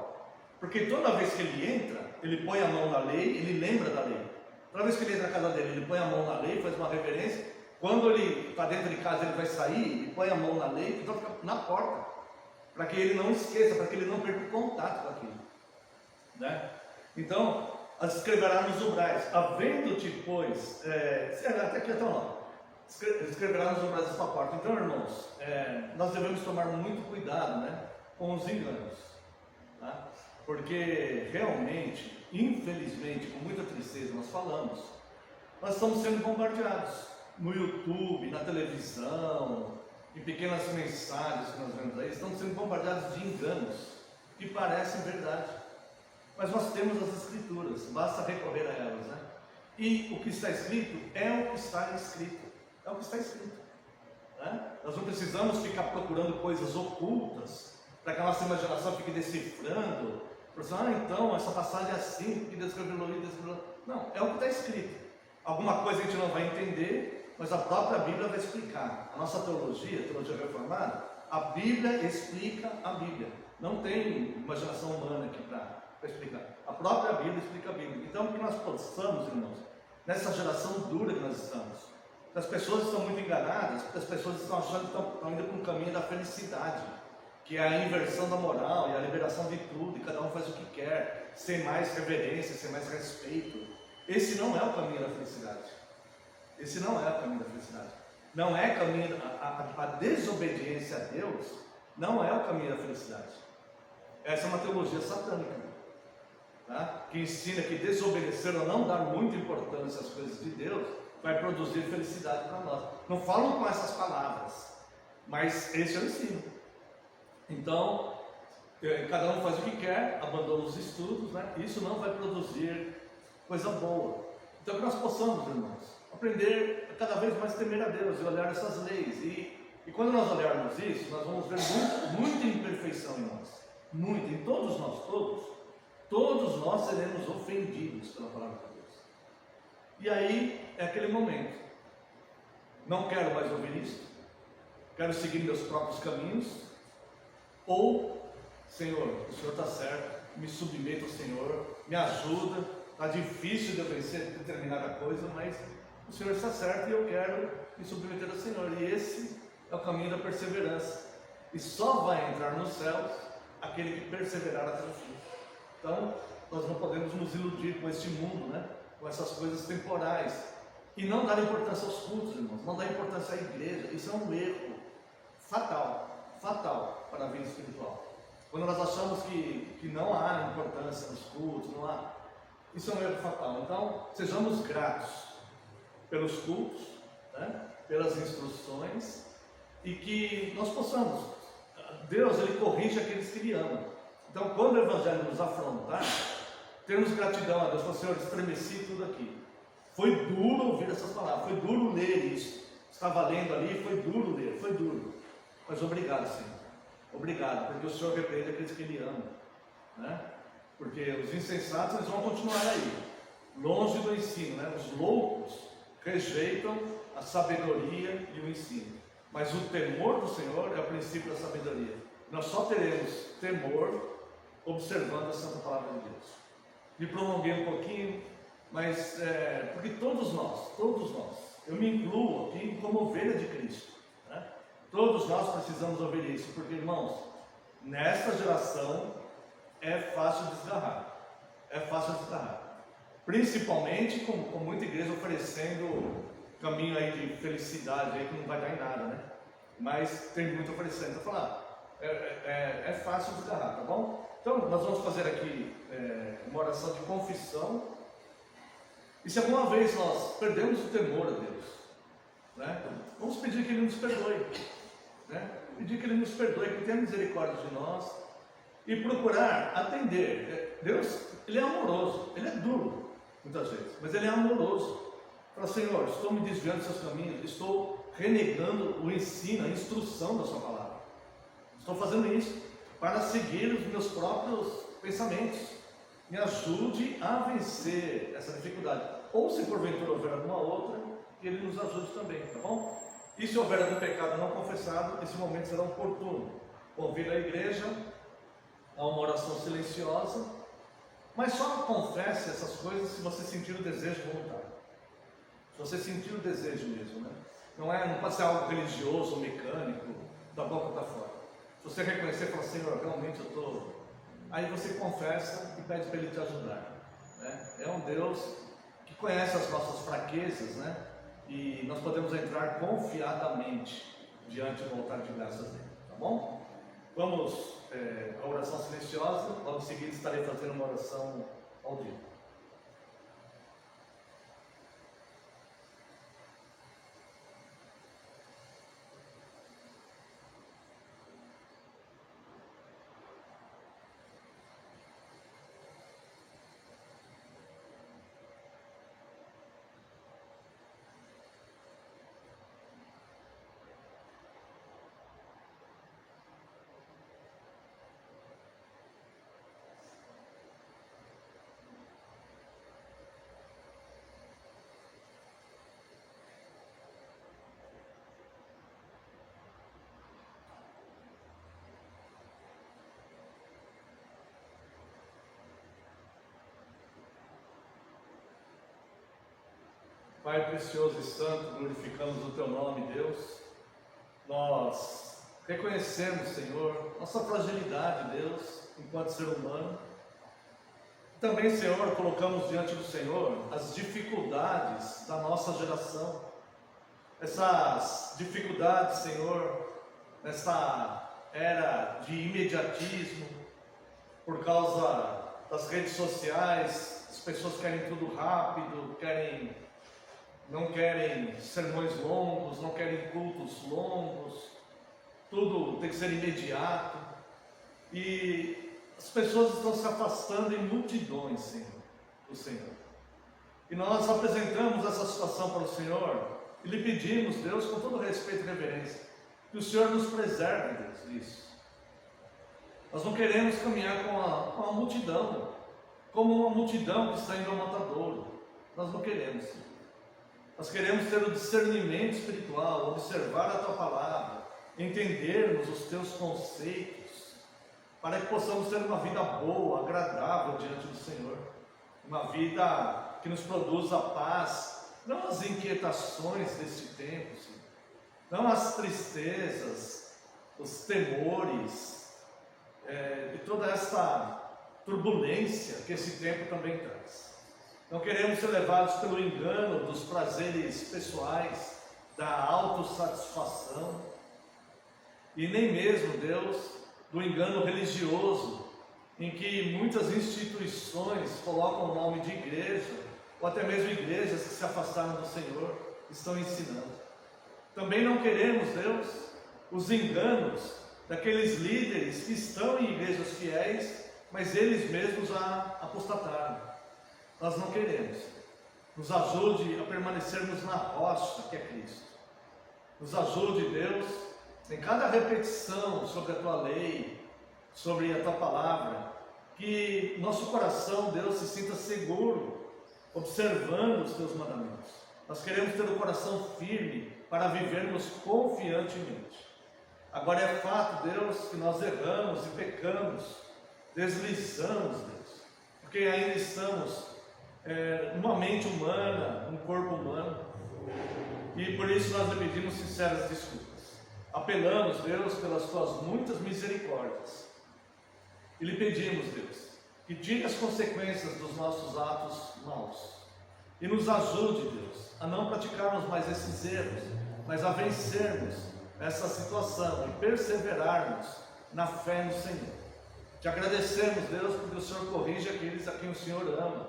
porque toda vez que ele entra, ele põe a mão na lei, ele lembra da lei. Toda vez que ele entra na casa dele, ele põe a mão na lei, faz uma reverência. Quando ele está dentro de casa, ele vai sair, ele põe a mão na lei, então fica na porta, para que ele não esqueça, para que ele não perca o contato com aquilo, né? Então, as escreverá nos umbrais, havendo-te, pois, até aqui até o nome, escreverá nos umbrais da sua porta. Então, irmãos, nós devemos tomar muito cuidado, né, com os enganos, tá? Porque realmente, infelizmente, com muita tristeza nós falamos, nós estamos sendo bombardeados no YouTube, na televisão, em pequenas mensagens que nós vemos aí, estamos sendo bombardeados de enganos que parecem verdade, mas nós temos as escrituras, basta recorrer a elas, né? E o que está escrito é o que está escrito, é o que está escrito, né? Nós não precisamos ficar procurando coisas ocultas para que a nossa imaginação fique decifrando, então essa passagem é assim, porque Deus escreveu isso. Não, é o que está escrito. Alguma coisa a gente não vai entender, mas a própria Bíblia vai explicar. A nossa teologia reformada, a Bíblia explica a Bíblia. Não tem imaginação humana aqui para explicar. A própria Bíblia explica a Bíblia. Então, que nós possamos, irmãos, nessa geração dura que nós estamos, as pessoas estão muito enganadas, porque as pessoas estão achando que estão indo para um caminho da felicidade, que é a inversão da moral e a liberação de tudo, e cada um faz o que quer, sem mais reverência, sem mais respeito. Esse não é o caminho da felicidade. Esse não é o caminho da felicidade. Não é caminho, a desobediência a Deus não é o caminho da felicidade. Essa é uma teologia satânica, tá? Que ensina que desobedecer ou não dar muita importância às coisas de Deus vai produzir felicidade para nós. Não falam com essas palavras, mas esse é o ensino. Então, cada um faz o que quer, abandona os estudos, né? Isso não vai produzir coisa boa. Então, que nós possamos, irmãos, aprender a cada vez mais temer a Deus e olhar essas leis. E quando nós olharmos isso, nós vamos ver muita imperfeição em nós. Muito, em todos nós seremos ofendidos pela palavra de Deus. E aí é aquele momento: não quero mais ouvir isso, quero seguir meus próprios caminhos, ou, Senhor, o Senhor está certo, me submeto ao Senhor, me ajuda, está difícil de eu vencer determinada coisa, mas o Senhor está certo e eu quero me submeter ao Senhor. E esse é o caminho da perseverança, e só vai entrar nos céus aquele que perseverar até o fim. Então, nós não podemos nos iludir com este mundo, né? Com essas coisas temporais, e não dar importância aos cultos, irmãos, não dar importância à igreja. Isso é um erro fatal para a vida espiritual. Quando nós achamos que não há importância nos cultos, não há, isso é um erro fatal. Então, sejamos gratos pelos cultos, né? Pelas instruções, e que nós possamos, Deus, Ele corrige aqueles que Ele ama. Então, quando o Evangelho nos afrontar, termos gratidão a Deus. Senhor, estremeci tudo aqui. Foi duro ouvir essas palavras, foi duro ler isso. Estava lendo ali, foi duro ler, foi duro. Mas obrigado, Senhor. Obrigado, porque o Senhor repreende aqueles que Ele ama, né? Porque os insensatos, eles vão continuar aí, longe do ensino, né? Os loucos, rejeitam a sabedoria e o ensino. Mas o temor do Senhor é o princípio da sabedoria. Nós só teremos temor observando a Santa Palavra de Deus. Me prolonguei um pouquinho, mas porque todos nós, eu me incluo aqui como ovelha de Cristo, né? Todos nós precisamos ouvir isso, porque, irmãos, nesta geração é fácil desgarrar. Principalmente com muita igreja oferecendo caminho aí de felicidade aí que não vai dar em nada, né? Mas tem muito oferecendo. Então, falar, é fácil desgarrar, tá bom? Então, nós vamos fazer aqui uma oração de confissão. E se alguma vez nós perdemos o temor a Deus, né? Vamos pedir que Ele nos perdoe, né? Pedir que Ele nos perdoe, que tenha misericórdia de nós e procurar atender. Deus, Ele é amoroso, Ele é duro muitas vezes, mas Ele é amoroso. Fala, Senhor, estou me desviando dos seus caminhos, estou renegando o ensino, a instrução da sua palavra. Estou fazendo isso para seguir os meus próprios pensamentos. Me ajude a vencer essa dificuldade. Ou se porventura houver alguma outra, que Ele nos ajude também, tá bom? E se houver algum pecado não confessado, esse momento será oportuno. Convido a igreja a uma oração silenciosa, mas só confesse essas coisas se você sentir o desejo voluntário. Se você sentir o desejo mesmo, né? Não pode ser algo religioso, mecânico, da boca para fora. Se você reconhecer e falar, Senhor, realmente eu estou... Aí você confessa e pede para Ele te ajudar, né? É um Deus que conhece as nossas fraquezas, né? E nós podemos entrar confiadamente diante do altar de graças dele, tá bom? Vamos à oração silenciosa. Logo em seguida estarei fazendo uma oração audível. Pai precioso e santo, glorificamos o Teu nome, Deus. Nós reconhecemos, Senhor, nossa fragilidade, Deus, enquanto ser humano. Também, Senhor, colocamos diante do Senhor as dificuldades da nossa geração. Essas dificuldades, Senhor, nessa era de imediatismo, por causa das redes sociais, as pessoas querem tudo rápido, não querem sermões longos, não querem cultos longos, tudo tem que ser imediato, e as pessoas estão se afastando em multidões, Senhor, do Senhor. E nós apresentamos essa situação para o Senhor e lhe pedimos, Deus, com todo respeito e reverência, que o Senhor nos preserve, Deus, disso. Nós não queremos caminhar com a multidão, como uma multidão que está indo ao matadouro. Nós não queremos, Senhor. Nós queremos ter o discernimento espiritual, observar a Tua palavra, entendermos os Teus conceitos, para que possamos ter uma vida boa, agradável diante do Senhor, uma vida que nos produza paz, não as inquietações deste tempo, Senhor, não as tristezas, os temores, e toda essa turbulência que esse tempo também traz. Não queremos ser levados pelo engano dos prazeres pessoais, da autossatisfação, e nem mesmo, Deus, do engano religioso, em que muitas instituições colocam o nome de igreja, ou até mesmo igrejas que se afastaram do Senhor, estão ensinando. Também não queremos, Deus, os enganos daqueles líderes que estão em igrejas fiéis, mas eles mesmos a apostataram. Nós não queremos. Nos ajude a permanecermos na rocha que é Cristo. Nos ajude, Deus, em cada repetição sobre a Tua lei, sobre a Tua palavra, que nosso coração, Deus, se sinta seguro, observando os Teus mandamentos. Nós queremos ter o coração firme para vivermos confiantemente. Agora é fato, Deus, que nós erramos e pecamos, deslizamos, Deus, porque ainda estamos numa mente humana, num corpo humano, e por isso nós lhe pedimos sinceras desculpas. Apelamos, Deus, pelas tuas muitas misericórdias, e lhe pedimos, Deus, que tire as consequências dos nossos atos maus, e nos ajude, Deus, a não praticarmos mais esses erros, mas a vencermos essa situação e perseverarmos na fé no Senhor. Te agradecemos, Deus, porque o Senhor corrige aqueles a quem o Senhor ama.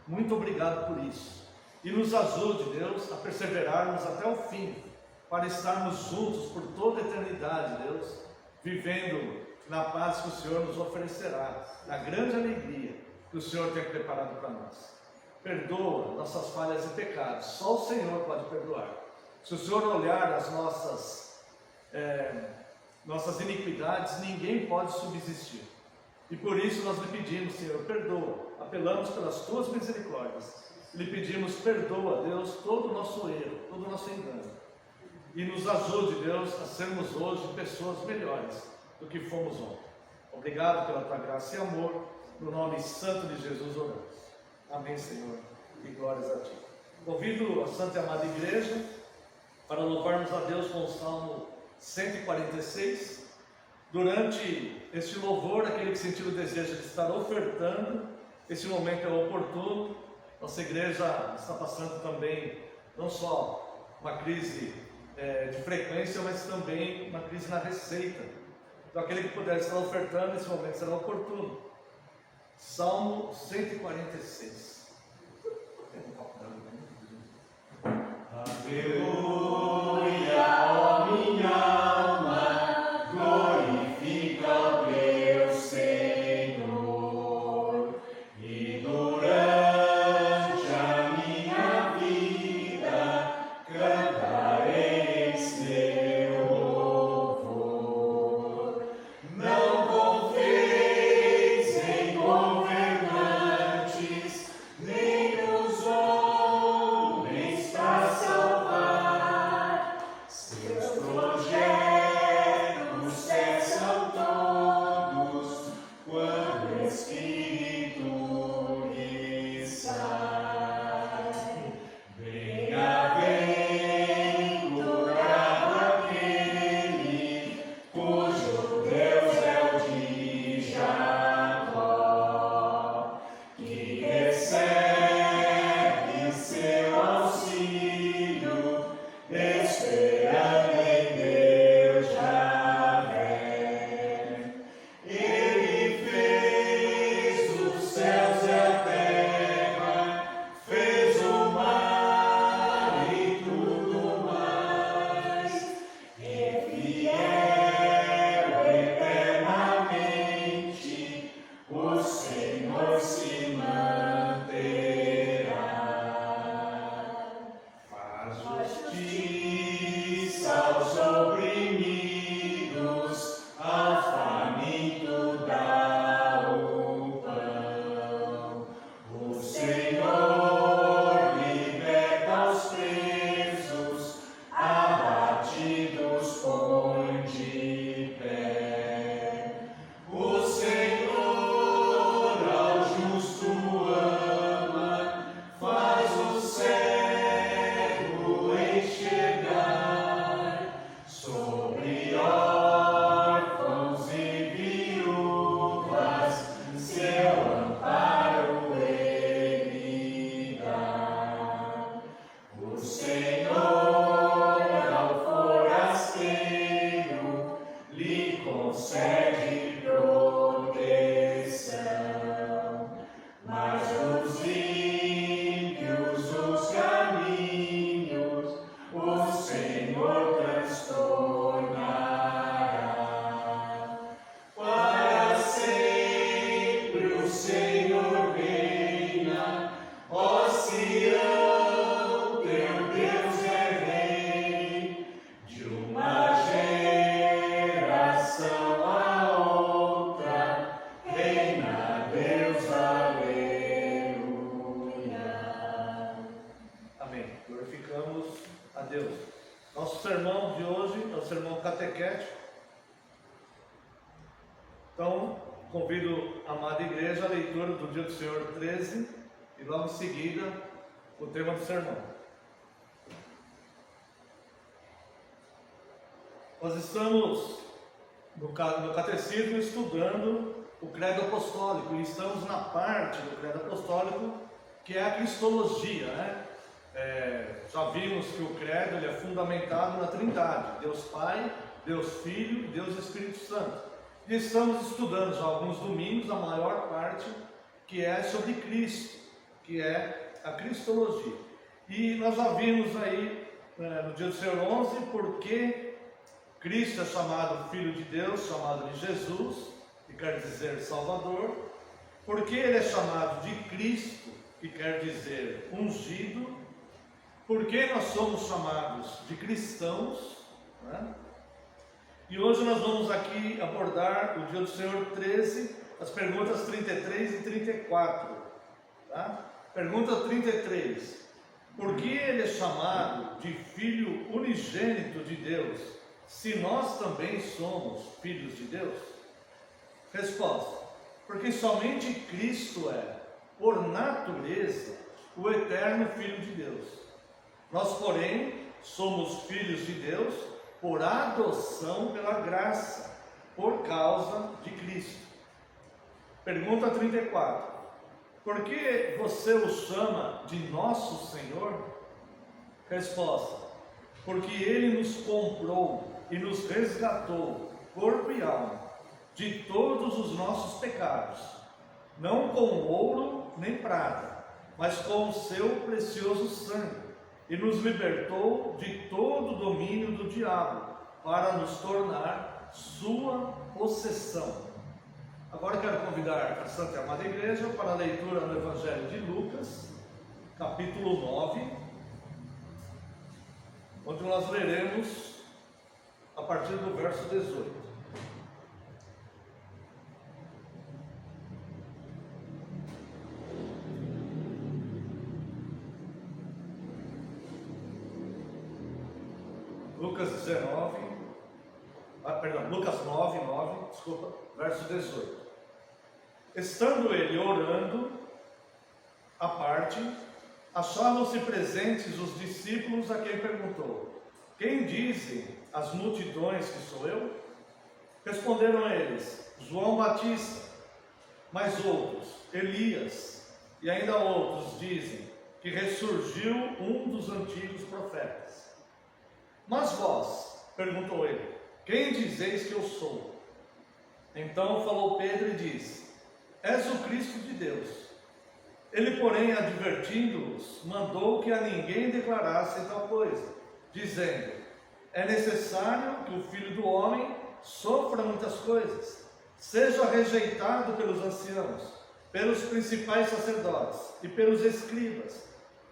Muito obrigado por isso. E nos ajude, Deus, a perseverarmos até o fim, para estarmos juntos por toda a eternidade, Deus, vivendo na paz que o Senhor nos oferecerá, na grande alegria que o Senhor tem preparado para nós. Perdoa nossas falhas e pecados, só o Senhor pode perdoar. Se o Senhor olhar as nossas iniquidades, ninguém pode subsistir. E por isso nós lhe pedimos, Senhor, perdoa, apelamos pelas tuas misericórdias, lhe pedimos, perdoa, Deus, todo o nosso erro, todo o nosso engano, e nos ajude, Deus, a sermos hoje pessoas melhores do que fomos ontem. Obrigado pela tua graça e amor, no nome santo de Jesus oramos. Amém, Senhor, e glórias a ti. Convido a Santa e Amada Igreja para louvarmos a Deus com o Salmo 146. Durante este louvor, aquele que sentir o desejo de estar ofertando, esse momento é oportuno. Nossa igreja está passando também, não só uma crise de frequência, mas também uma crise na receita. Então aquele que puder estar ofertando, esse momento será oportuno. Salmo 146. Aleluia, ó minha alma, glorifica o teu Senhor, e durante a minha vida cantarei seu louvor. Não confieis em governantes, nem nos homens para salvar. Seus projetos cessam todos quando o Espírito lhe sai. Bem-aventurado aquele cujo Deus é o de Jacó, que recebe seu auxílio, esperando em Deus Javé. Ele fez os céus e a terra, fez o mar e tudo mais. É fiel eternamente, o Senhor se manterá. Faz justiça aos oprimidos, ao faminto dá o pão. O Senhor liberta os presos, abatidos põe de pé. O Senhor ao justo ama, faz o cego enxergar. Deus. Nosso sermão de hoje é o sermão catequético. Então, convido a amada igreja à leitura do Dia do Senhor 13 e logo em seguida o tema do sermão. Nós estamos no catecismo estudando o credo apostólico e estamos na parte do credo apostólico que é a cristologia, né? Já vimos que o credo ele é fundamentado na Trindade, Deus Pai, Deus Filho e Deus Espírito Santo. E estamos estudando já alguns domingos, a maior parte, que é sobre Cristo, que é a cristologia. E nós já vimos aí, no Dia do Senhor 11, porque Cristo é chamado Filho de Deus, chamado de Jesus, que quer dizer Salvador, porque Ele é chamado de Cristo, que quer dizer ungido, porque nós somos chamados de cristãos, né? E hoje nós vamos aqui abordar o Dia do Senhor 13, as perguntas 33 e 34. Tá? Pergunta 33. Por que ele é chamado de Filho unigênito de Deus, se nós também somos filhos de Deus? Resposta. Porque somente Cristo é, por natureza, o eterno Filho de Deus. Nós, porém, somos filhos de Deus por adoção pela graça, por causa de Cristo. Pergunta 34. Por que você o chama de nosso Senhor? Resposta. Porque Ele nos comprou e nos resgatou, corpo e alma, de todos os nossos pecados, não com ouro nem prata, mas com o seu precioso sangue, e nos libertou de todo o domínio do diabo, para nos tornar sua possessão. Agora quero convidar a Santa e Amada Igreja para a leitura no Evangelho de Lucas, capítulo 9, onde nós leremos a partir do verso 18. Lucas 9, verso 18. Estando ele orando, à parte, achavam-se presentes os discípulos a quem perguntou: quem dizem as multidões que sou eu? Responderam eles: João Batista, mas outros, Elias, e ainda outros dizem que ressurgiu um dos antigos profetas. Mas vós, perguntou ele, quem dizeis que eu sou? Então falou Pedro e disse: és o Cristo de Deus. Ele, porém, advertindo-os, mandou que a ninguém declarasse tal coisa, dizendo: é necessário que o Filho do Homem sofra muitas coisas, seja rejeitado pelos anciãos, pelos principais sacerdotes e pelos escribas,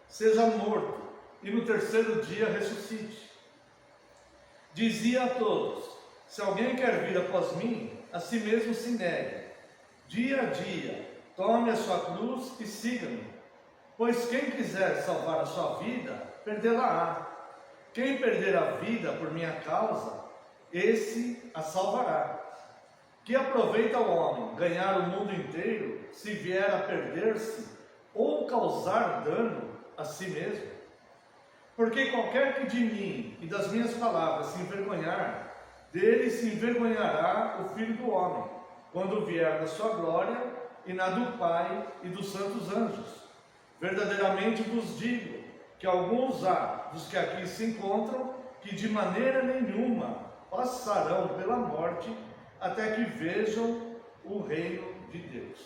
seja morto e no terceiro dia ressuscite. Dizia a todos: se alguém quer vir após mim, a si mesmo se negue, dia a dia, tome a sua cruz e siga-me. Pois quem quiser salvar a sua vida, perdê-la-á. Quem perder a vida por minha causa, esse a salvará. Que aproveita o homem ganhar o mundo inteiro, se vier a perder-se ou causar dano a si mesmo? Porque qualquer que de mim e das minhas palavras se envergonhar, dele se envergonhará o Filho do Homem, quando vier na sua glória e na do Pai e dos santos anjos. Verdadeiramente vos digo que alguns há dos que aqui se encontram, que de maneira nenhuma passarão pela morte, até que vejam o reino de Deus.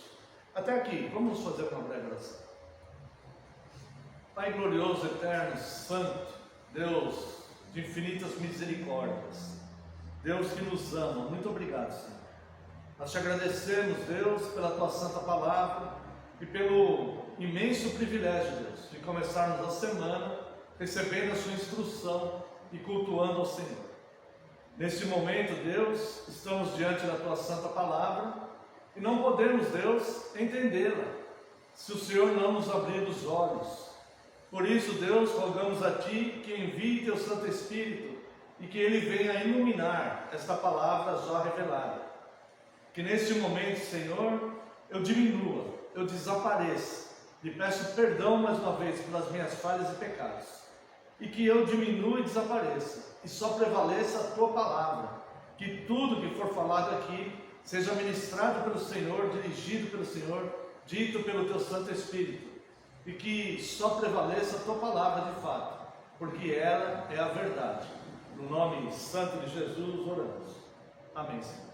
Até aqui, vamos fazer uma breve oração. Pai glorioso, eterno, santo, Deus de infinitas misericórdias, Deus que nos ama, muito obrigado, Senhor. Nós te agradecemos, Deus, pela tua santa palavra e pelo imenso privilégio, Deus, de começarmos a semana recebendo a sua instrução e cultuando ao Senhor. Neste momento, Deus, estamos diante da tua santa palavra e não podemos, Deus, entendê-la se o Senhor não nos abrir os olhos. Por isso, Deus, rogamos a Ti que envie Teu Santo Espírito e que Ele venha iluminar esta palavra já revelada. Que neste momento, Senhor, eu diminua, eu desapareça. Lhe peço perdão mais uma vez pelas minhas falhas e pecados. E que eu diminua e desapareça, e só prevaleça a Tua palavra. Que tudo que for falado aqui seja ministrado pelo Senhor, dirigido pelo Senhor, dito pelo Teu Santo Espírito. E que só prevaleça a Tua palavra de fato, porque ela é a verdade. No nome santo de Jesus oramos. Amém, Senhor.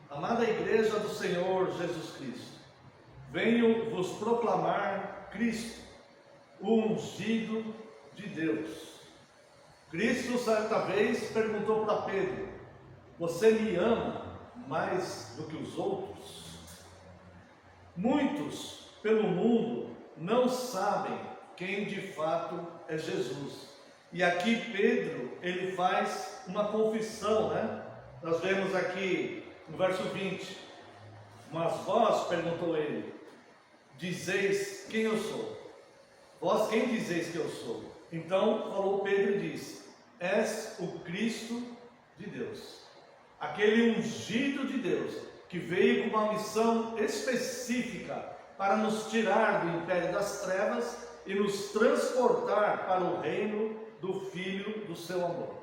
Amada Igreja do Senhor Jesus Cristo, venho vos proclamar Cristo, o ungido de Deus. Cristo certa vez perguntou para Pedro: você me ama mais do que os outros? Muitos pelo mundo não sabem quem de fato é Jesus. E aqui Pedro, ele faz uma confissão, né? Nós vemos aqui no verso 20: mas vós, perguntou ele, dizeis quem eu sou? Vós quem dizeis que eu sou? Então falou Pedro e disse: és o Cristo de Deus, aquele ungido de Deus, que veio com uma missão específica para nos tirar do império das trevas e nos transportar para o reino do Filho do seu amor.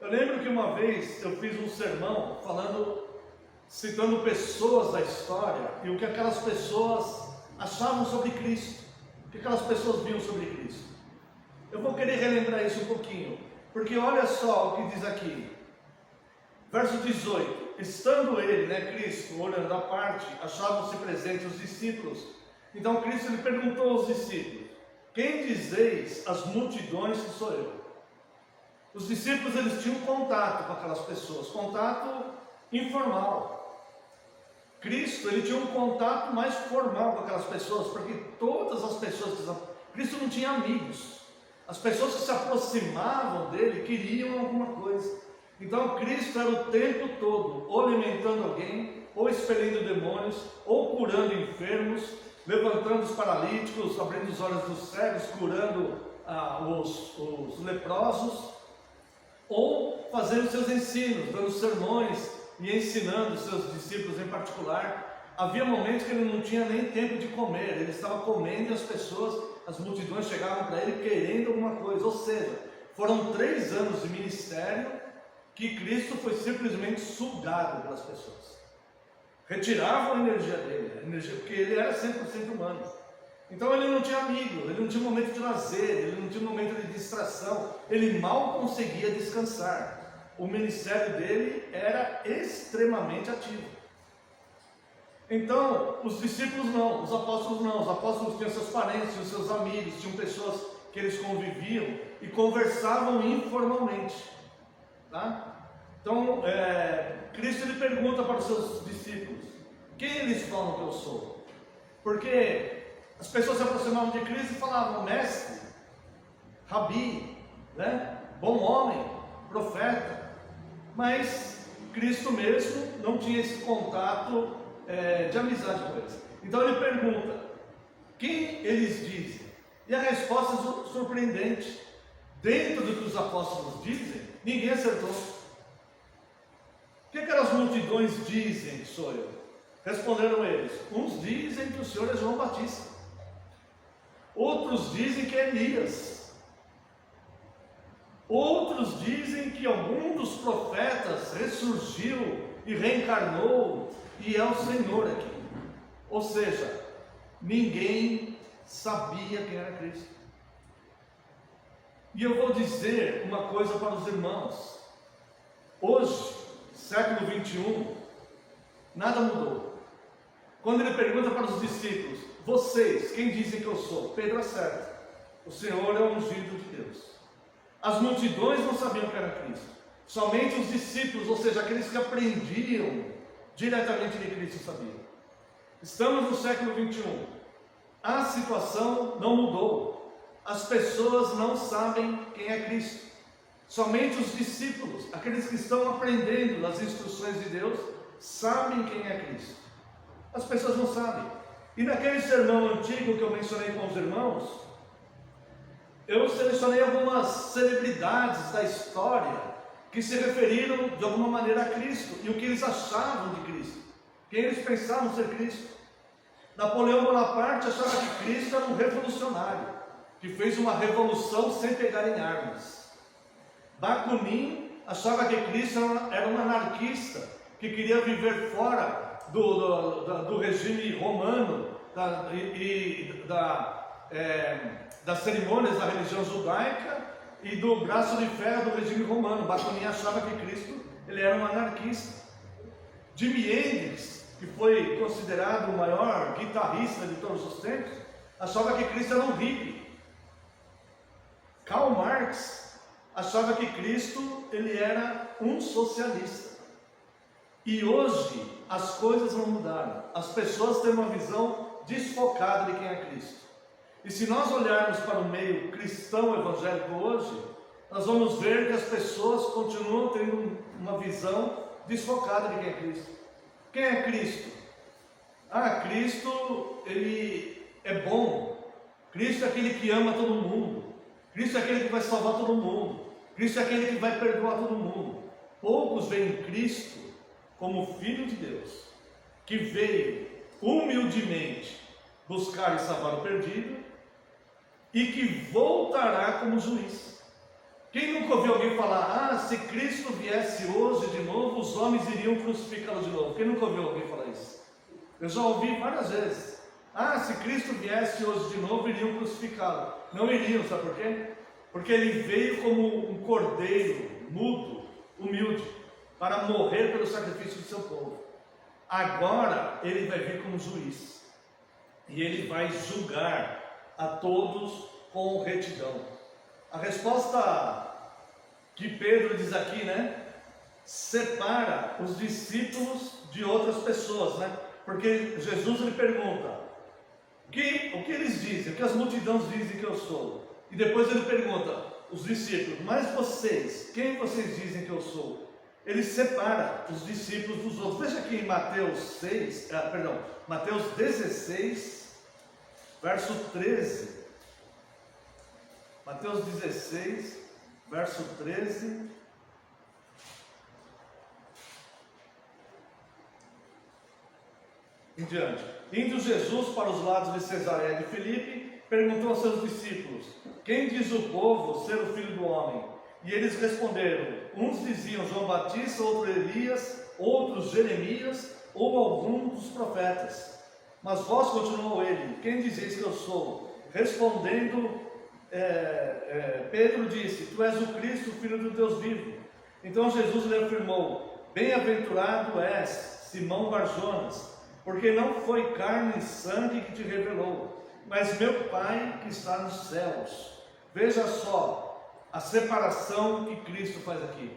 Eu lembro que uma vez eu fiz um sermão citando pessoas da história e o que aquelas pessoas achavam sobre Cristo, o que aquelas pessoas viam sobre Cristo. Eu vou querer relembrar isso um pouquinho, porque olha só o que diz aqui, verso 18: estando ele, Cristo, olhando à parte, achavam-se presentes os discípulos. Então Cristo lhe perguntou aos discípulos: quem dizeis as multidões que sou eu? Os discípulos, eles tinham contato com aquelas pessoas, contato informal. Cristo, ele tinha um contato mais formal com aquelas pessoas, porque todas as pessoas, Cristo não tinha amigos. As pessoas que se aproximavam dele queriam alguma coisa. Então Cristo era o tempo todo ou alimentando alguém, ou expelindo demônios, ou curando enfermos, levantando os paralíticos, abrindo os olhos dos cegos, curando os leprosos, ou fazendo seus ensinos, dando sermões e ensinando seus discípulos em particular. Havia momentos que ele não tinha nem tempo de comer, ele estava comendo e as multidões chegavam para ele querendo alguma coisa. Ou seja, foram 3 anos de ministério que Cristo foi simplesmente sugado pelas pessoas. Retiravam a energia dele, porque ele era 100% humano. Então ele não tinha amigo, ele não tinha momento de lazer, ele não tinha momento de distração, ele mal conseguia descansar. O ministério dele era extremamente ativo. Então, os discípulos não, os apóstolos não. Os apóstolos tinham seus parentes, tinham seus amigos, tinham pessoas que eles conviviam e conversavam informalmente. Tá? Então, Cristo lhe pergunta para os seus discípulos: quem eles falam que eu sou? Porque as pessoas se aproximavam de Cristo e falavam: mestre, rabi, bom homem, profeta. Mas Cristo mesmo não tinha esse contato de amizade com eles. Então ele pergunta: quem eles dizem? E a resposta é surpreendente. Dentro do que os apóstolos dizem, ninguém acertou. O que aquelas multidões dizem que sou eu? Responderam eles: uns dizem que o Senhor é João Batista, outros dizem que é Elias, outros dizem que algum dos profetas ressurgiu e reencarnou e é o Senhor aqui. Ou seja, ninguém sabia quem era Cristo. E eu vou dizer uma coisa para os irmãos: hoje, século 21, nada mudou. Quando ele pergunta para os discípulos: vocês, quem dizem que eu sou? Pedro acerta: o Senhor é o ungido de Deus. As multidões não sabiam que era Cristo, somente os discípulos, ou seja, aqueles que aprendiam diretamente de Cristo, sabiam. Estamos no século 21, a situação não mudou, as pessoas não sabem quem é Cristo, somente os discípulos, aqueles que estão aprendendo as instruções de Deus, sabem quem é Cristo. As pessoas não sabem. E naquele sermão antigo que eu mencionei com os irmãos, eu selecionei algumas celebridades da história que se referiram de alguma maneira a Cristo e o que eles achavam de Cristo, quem eles pensavam ser Cristo. Napoleão Bonaparte achava que Cristo era um revolucionário, que fez uma revolução sem pegar em armas. Bakunin achava que Cristo era um anarquista, que queria viver fora do regime romano das cerimônias da religião judaica e do braço de ferro do regime romano. Bakunin achava que Cristo ele era um anarquista. Jimi Hendrix, que foi considerado o maior guitarrista de todos os tempos, achava que Cristo era um hippie. Karl Marx achava que Cristo ele era um socialista. E hoje as coisas não mudaram. As pessoas têm uma visão desfocada de quem é Cristo. E se nós olharmos para o meio cristão evangélico hoje, nós vamos ver que as pessoas continuam tendo uma visão desfocada de quem é Cristo. Quem é Cristo? Cristo, ele é bom. Cristo é aquele que ama todo mundo. Cristo é aquele que vai salvar todo mundo. Cristo é aquele que vai perdoar todo mundo. Poucos veem Cristo como Filho de Deus, que veio humildemente buscar e salvar o perdido e que voltará como juiz. Quem nunca ouviu alguém falar, se Cristo viesse hoje de novo, os homens iriam crucificá-lo de novo? Quem nunca ouviu alguém falar isso? Eu já ouvi várias vezes. Se Cristo viesse hoje de novo, iriam crucificá-lo. Não iriam, sabe por quê? Porque ele veio como um cordeiro, mudo, humilde, para morrer pelo sacrifício do seu povo. Agora ele vai vir como juiz. E ele vai julgar a todos com retidão. A resposta que Pedro diz aqui, separa os discípulos de outras pessoas, porque Jesus lhe pergunta, o que eles dizem, o que as multidões dizem que eu sou? E depois ele pergunta, os discípulos, mas vocês, quem vocês dizem que eu sou? Ele separa os discípulos dos outros. Veja aqui em Mateus 16, verso 13. Mateus 16, verso 13. Em diante. Indo Jesus para os lados de Cesareia de Filipe, perguntou aos seus discípulos, quem diz o povo ser o Filho do Homem? E eles responderam, uns diziam João Batista, outros Elias, outros Jeremias, ou algum dos profetas. Mas vós, continuou ele, quem dizeis que eu sou? Respondendo, Pedro disse, tu és o Cristo, o Filho do Deus vivo. Então Jesus lhe afirmou, bem-aventurado és, Simão Barjonas, porque não foi carne e sangue que te revelou, mas meu Pai que está nos céus. Veja só a separação que Cristo faz aqui.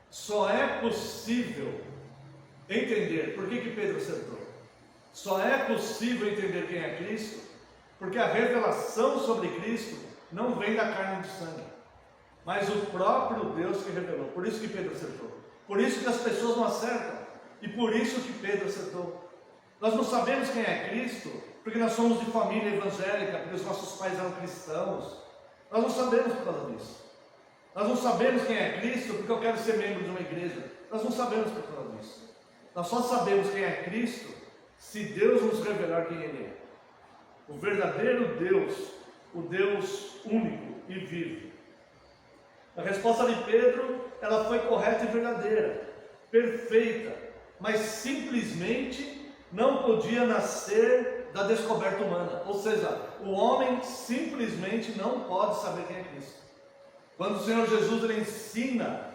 Só é possível entender por que Pedro acertou. Só é possível entender quem é Cristo, porque a revelação sobre Cristo não vem da carne e do sangue, mas o próprio Deus que revelou. Por isso que Pedro acertou. Por isso que as pessoas não acertam. E por isso que Pedro acertou. Nós não sabemos quem é Cristo, porque nós somos de família evangélica, porque os nossos pais eram cristãos. Nós não sabemos por causa disso. Nós não sabemos quem é Cristo, porque eu quero ser membro de uma igreja. Nós não sabemos por causa disso. Nós só sabemos quem é Cristo se Deus nos revelar quem Ele é. O verdadeiro Deus, o Deus único e vivo. A resposta de Pedro, ela foi correta e verdadeira, perfeita, mas simplesmente não podia nascer da descoberta humana. Ou seja, o homem simplesmente não pode saber quem é Cristo. Quando o Senhor Jesus ele ensina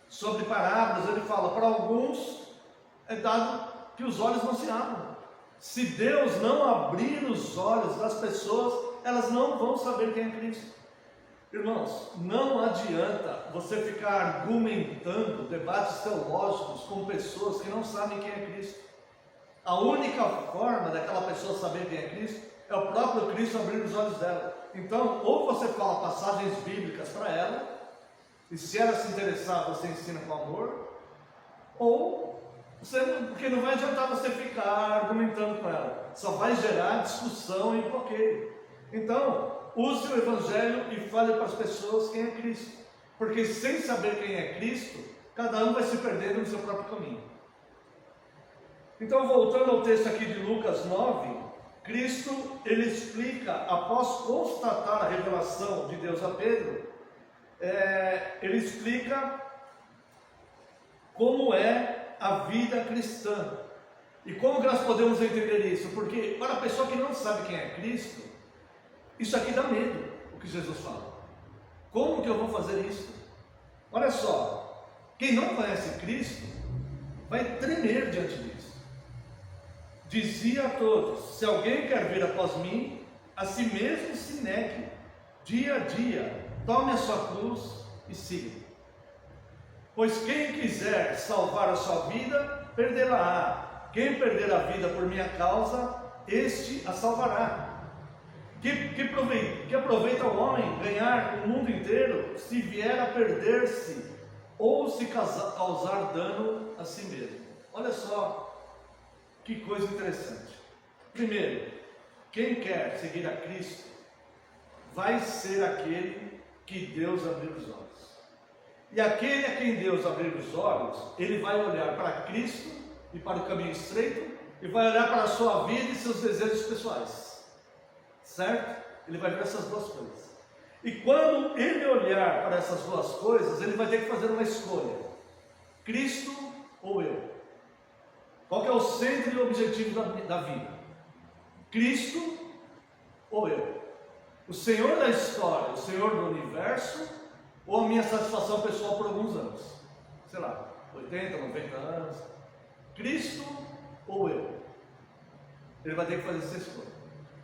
sobre parábolas, ele fala, para alguns é dado que os olhos não se abram. Se Deus não abrir os olhos das pessoas, elas não vão saber quem é Cristo. Irmãos, não adianta você ficar argumentando debates teológicos com pessoas que não sabem quem é Cristo. A única forma daquela pessoa saber quem é Cristo é o próprio Cristo abrir os olhos dela. Então, ou você fala passagens bíblicas para ela, e se ela se interessar, você ensina com amor, ou Porque não vai adiantar você ficar argumentando com ela, só vai gerar discussão e bloqueio. Então, use o Evangelho e fale para as pessoas quem é Cristo, porque sem saber quem é Cristo, cada um vai se perdendo no seu próprio caminho. Então, voltando ao texto aqui de Lucas 9, Cristo, ele explica, após constatar a revelação de Deus a Pedro, ele explica como é a vida cristã. E como que nós podemos entender isso? Porque para a pessoa que não sabe quem é Cristo, isso aqui dá medo, o que Jesus fala. Como que eu vou fazer isso? Olha só, quem não conhece Cristo, vai tremer diante disso. Dizia a todos: se alguém quer vir após mim, a si mesmo se negue, dia a dia, tome a sua cruz e siga. Pois quem quiser salvar a sua vida, perdê-la-á. Quem perder a vida por minha causa, este a salvará. Que aproveita o homem ganhar o mundo inteiro, se vier a perder-se, ou se causar dano a si mesmo. Olha só, que coisa interessante. Primeiro, quem quer seguir a Cristo, vai ser aquele que Deus abrir os olhos. E aquele a quem Deus abrir os olhos, ele vai olhar para Cristo e para o caminho estreito, e vai olhar para a sua vida e seus desejos pessoais. Certo? Ele vai ver essas duas coisas. E quando ele olhar para essas duas coisas, ele vai ter que fazer uma escolha: Cristo ou eu? Qual que é o centro e o objetivo da vida? Cristo ou eu? O Senhor da história, o Senhor do universo, ou a minha satisfação pessoal por alguns anos? Sei lá, 80, 90 anos. Cristo ou eu? Ele vai ter que fazer essa escolha.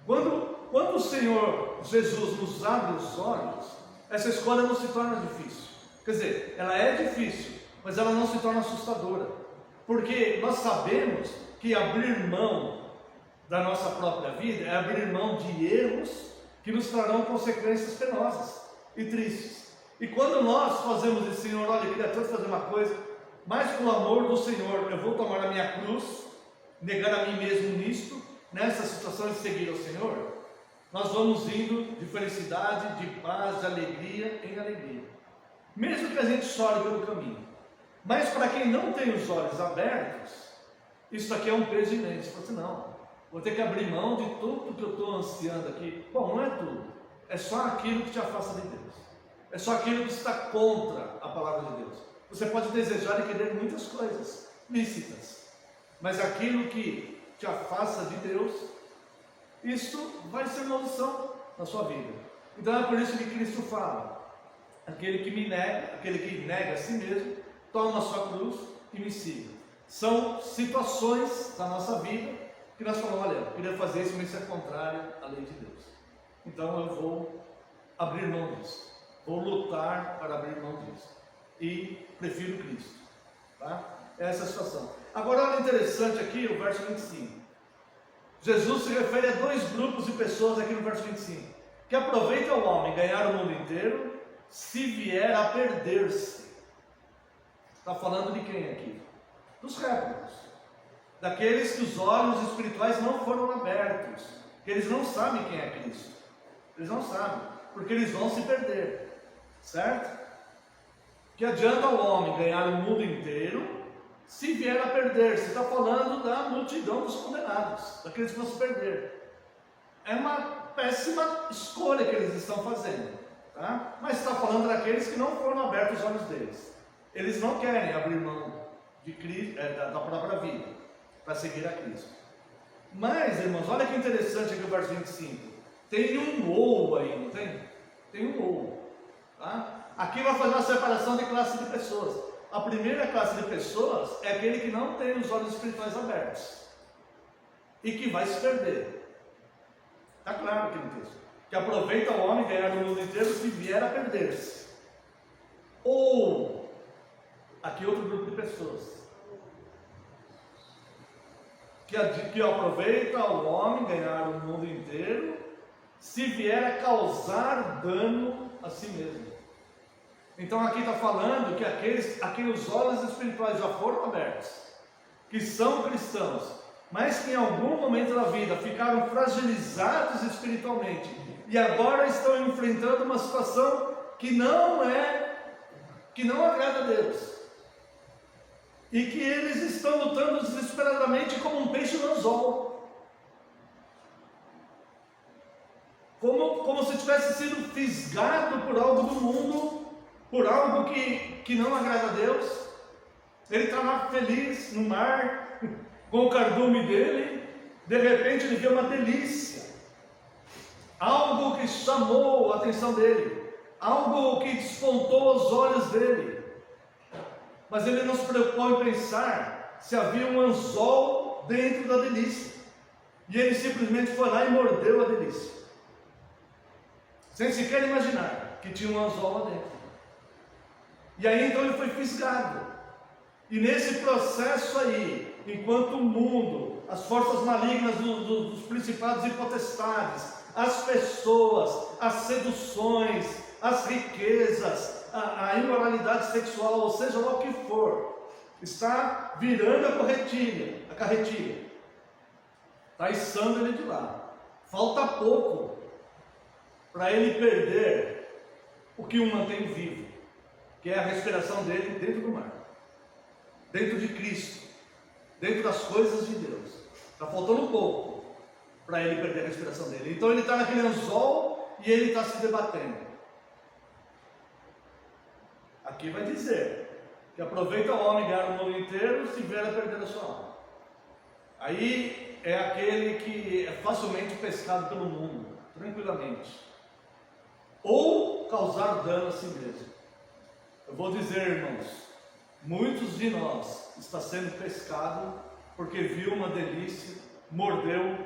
Quando o Senhor Jesus nos abre os olhos, essa escolha não se torna difícil. Quer dizer, ela é difícil, mas ela não se torna assustadora. Porque nós sabemos que abrir mão da nossa própria vida é abrir mão de erros que nos trarão consequências penosas e tristes. E quando nós fazemos isso: Senhor, olha, eu queria tanto fazer uma coisa, mas pelo amor do Senhor, eu vou tomar a minha cruz, negar a mim mesmo nisto, nessa situação de seguir ao Senhor, nós vamos indo de felicidade, de paz, de alegria em alegria. Mesmo que a gente chore pelo caminho. Mas para quem não tem os olhos abertos, isso aqui é um peso imenso. Você fala assim: não, vou ter que abrir mão de tudo que eu estou ansiando aqui. Bom, não é tudo, é só aquilo que te afasta de Deus, é só aquilo que está contra a palavra de Deus. Você pode desejar e querer muitas coisas lícitas, mas aquilo que te afasta de Deus, isso vai ser maldição na sua vida. Então é por isso que Cristo fala: aquele que nega a si mesmo, toma a sua cruz e me siga. São situações da nossa vida que nós falamos: olha, eu queria fazer isso, mas isso é contrário à lei de Deus. Então eu vou abrir mão disso, vou lutar para abrir mão disso, e prefiro Cristo. Tá? Essa é a situação. Agora olha interessante aqui o verso 25. Jesus se refere a dois grupos de pessoas aqui no verso 25: que aproveita o homem ganhar o mundo inteiro, se vier a perder-se. Está falando de quem aqui? Dos réprobos, daqueles que os olhos espirituais não foram abertos, que eles não sabem quem é Cristo. Eles não sabem, porque eles vão se perder, certo? Que adianta o homem ganhar o mundo inteiro, se vier a perder-se? Está falando da multidão dos condenados, daqueles que vão se perder. É uma péssima escolha que eles estão fazendo, tá? Mas está falando daqueles que não foram abertos os olhos deles. Eles não querem abrir mão de Cristo, da própria vida, para seguir a Cristo. Mas, irmãos, olha que interessante aqui o verso 25. Tem um ou aí, não tem? Tem um ou. Tá? Aqui vai fazer uma separação de classe de pessoas. A primeira classe de pessoas é aquele que não tem os olhos espirituais abertos e que vai se perder. Está claro aqui no texto. Que aproveita o homem ganhar o mundo inteiro se vier a perder-se. Ou, aqui outro grupo de pessoas. Que aproveita o homem ganhar o mundo inteiro se vier a causar dano a si mesmo. Então aqui está falando que aqueles a quem os olhos espirituais já foram abertos, que são cristãos, mas que em algum momento da vida ficaram fragilizados espiritualmente e agora estão enfrentando uma situação que não agrada a Deus, e que eles estão lutando desesperadamente como um peixe no anzol, como se tivesse sido fisgado por algo do mundo, por algo que não agrada a Deus. Ele está lá feliz no mar, com o cardume dele, de repente ele vê uma delícia, algo que chamou a atenção dele, algo que despontou os olhos dele, mas ele não se preocupou em pensar se havia um anzol dentro da delícia, e ele simplesmente foi lá e mordeu a delícia, sem sequer imaginar que tinha um anzol lá dentro. E aí então ele foi fisgado. E nesse processo aí, enquanto o mundo, as forças malignas dos principados e potestades, as pessoas, as seduções, as riquezas, a imoralidade sexual, ou seja lá o que for, está virando a carretilha, está içando ele de lá. Falta pouco para ele perder o que o mantém vivo, que é a respiração dele dentro do mar, dentro de Cristo, dentro das coisas de Deus. Está faltando um pouco para ele perder a respiração dele. Então ele está naquele anzol e ele está se debatendo. Aqui vai dizer que aproveita o homem ganhar o mundo inteiro se vier a perder a sua alma. Aí é aquele que é facilmente pescado pelo mundo, tranquilamente, ou causar dano a si mesmo. Eu vou dizer, irmãos, muitos de nós está sendo pescado porque viu uma delícia, mordeu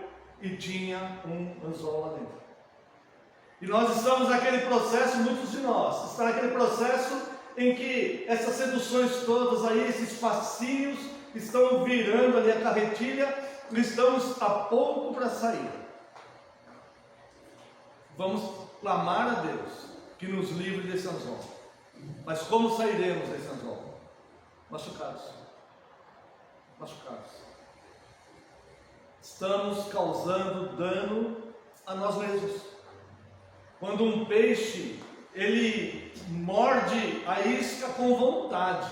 e tinha um anzol lá dentro. E nós estamos naquele processo, muitos de nós, está naquele processo em que essas seduções todas aí, esses fascínios, estão virando ali a carretilha, e estamos a pouco para sair. Vamos clamar a Deus que nos livre desse anzol. Mas como sairemos desse anzol? Machucados. Estamos causando dano a nós mesmos. Quando um peixe, ele morde a isca com vontade,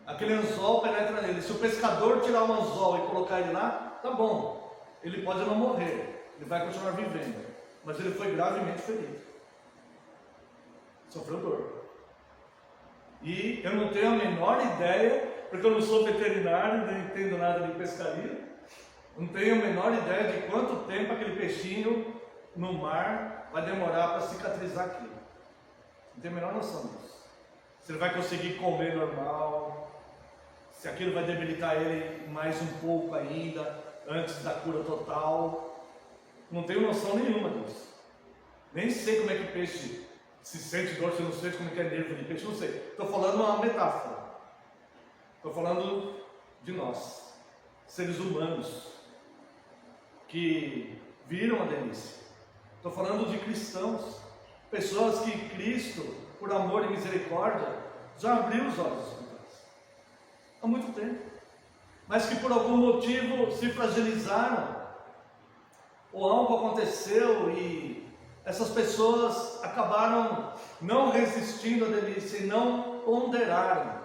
aquele anzol penetra nele. Se o pescador tirar o anzol e colocar ele lá, tá bom, ele pode não morrer, ele vai continuar vivendo, mas ele foi gravemente ferido, sofreu dor. E eu não tenho a menor ideia, porque eu não sou veterinário, nem entendo nada de pescaria, não tenho a menor ideia de quanto tempo aquele peixinho no mar vai demorar para cicatrizar aquilo. Não tenho a menor noção disso. Se ele vai conseguir comer normal, se aquilo vai debilitar ele mais um pouco ainda, antes da cura total. Não tenho noção nenhuma disso. Nem sei como é que peixe se sente dor, se não sente, como é que é nervo de peixe, não sei. Estou falando uma metáfora. Estou falando de nós, seres humanos, que viram a delícia. Estou falando de cristãos, pessoas que Cristo, por amor e misericórdia, já abriu os olhos espirituais há muito tempo, mas que por algum motivo se fragilizaram, ou algo aconteceu e essas pessoas acabaram não resistindo à delícia e não ponderaram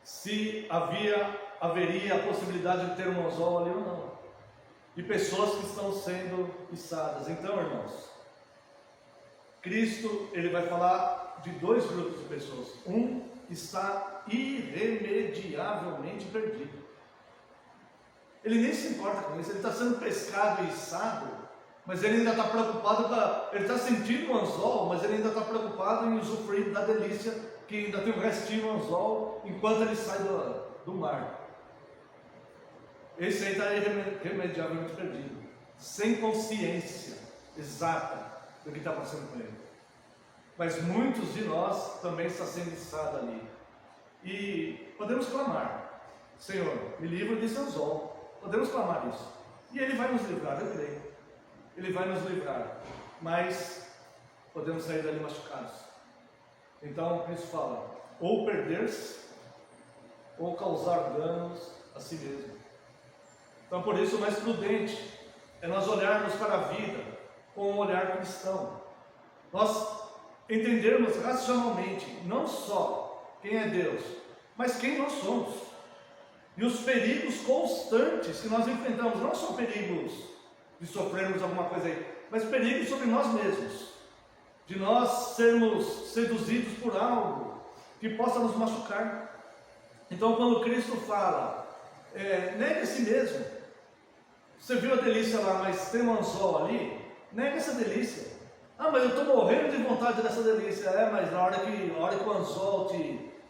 se haveria a possibilidade de ter um anzol ali ou não. E pessoas que estão sendo içadas. Então, irmãos, Cristo, ele vai falar de dois grupos de pessoas. Um está irremediavelmente perdido. Ele nem se importa com isso, ele está sendo pescado e içado, mas ele ainda está preocupado ele está sentindo o anzol, mas ele ainda está preocupado em usufruir da delícia, que ainda tem um restinho no anzol, enquanto ele sai do mar. Esse aí está irremediavelmente perdido, sem consciência exata do que está passando com ele. Mas muitos de nós também estão sendo içados ali. E podemos clamar: Senhor, me livra desse anzol. Podemos clamar isso. E Ele vai nos livrar, eu creio. Ele vai nos livrar. Mas podemos sair dali machucados. Então Cristo fala: ou perder-se, ou causar danos a si mesmo. Então, por isso, o mais prudente é nós olharmos para a vida com um olhar cristão. Nós entendermos racionalmente não só quem é Deus, mas quem nós somos. E os perigos constantes que nós enfrentamos, não só perigos de sofrermos alguma coisa aí, mas perigos sobre nós mesmos, de nós sermos seduzidos por algo que possa nos machucar. Então, quando Cristo fala, negue a si mesmo. Você viu a delícia lá, mas tem um anzol ali? Nega essa delícia. Ah, mas eu estou morrendo de vontade dessa delícia. Mas na hora que o anzol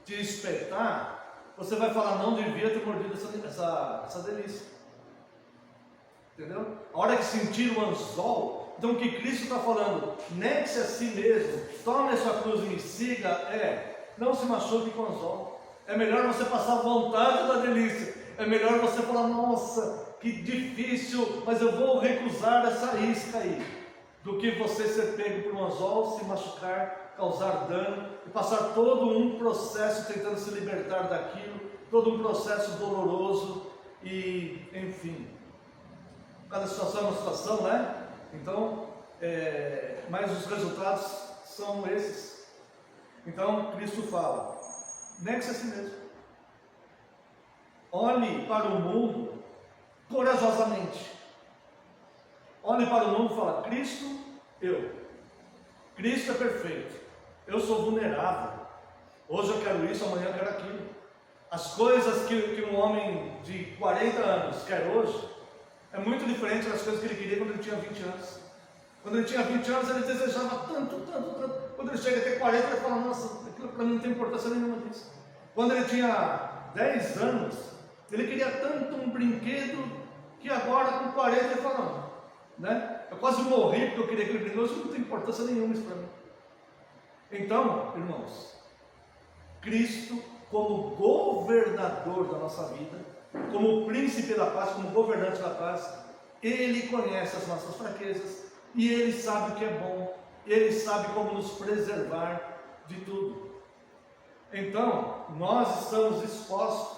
te espetar, você vai falar, não devia ter mordido essa delícia. Entendeu? A hora que sentir o anzol, então o que Cristo está falando, negue-se a si mesmo, tome a sua cruz e me siga, não se machuque com o anzol. É melhor você passar vontade da delícia. É melhor você falar, nossa, que difícil, mas eu vou recusar essa isca aí, do que você ser pego por um anzol, se machucar, causar dano e passar todo um processo tentando se libertar daquilo, todo um processo doloroso e, enfim, cada situação é uma situação, né? Então, mas os resultados são esses. Então, Cristo fala, negue-se a si mesmo. Olhe para o mundo corajosamente. Olhe para o mundo e fala, Cristo, eu. Cristo é perfeito. Eu sou vulnerável. Hoje eu quero isso, amanhã eu quero aquilo. As coisas que um homem de 40 anos quer hoje, é muito diferente das coisas que ele queria quando ele tinha 20 anos. Quando ele tinha 20 anos, ele desejava tanto. Quando ele chega a ter 40, ele fala, nossa, aquilo para mim não tem importância nenhuma disso. Quando ele tinha 10 anos, ele queria tanto um brinquedo, que agora com 40 ele fala, não, né? Eu quase morri porque eu queria aquele brinquedo, isso não tem importância nenhuma isso para mim. Então, irmãos, Cristo como governador da nossa vida, como príncipe da paz, como governante da paz, Ele conhece as nossas fraquezas e Ele sabe o que é bom, Ele sabe como nos preservar de tudo. Então, nós estamos expostos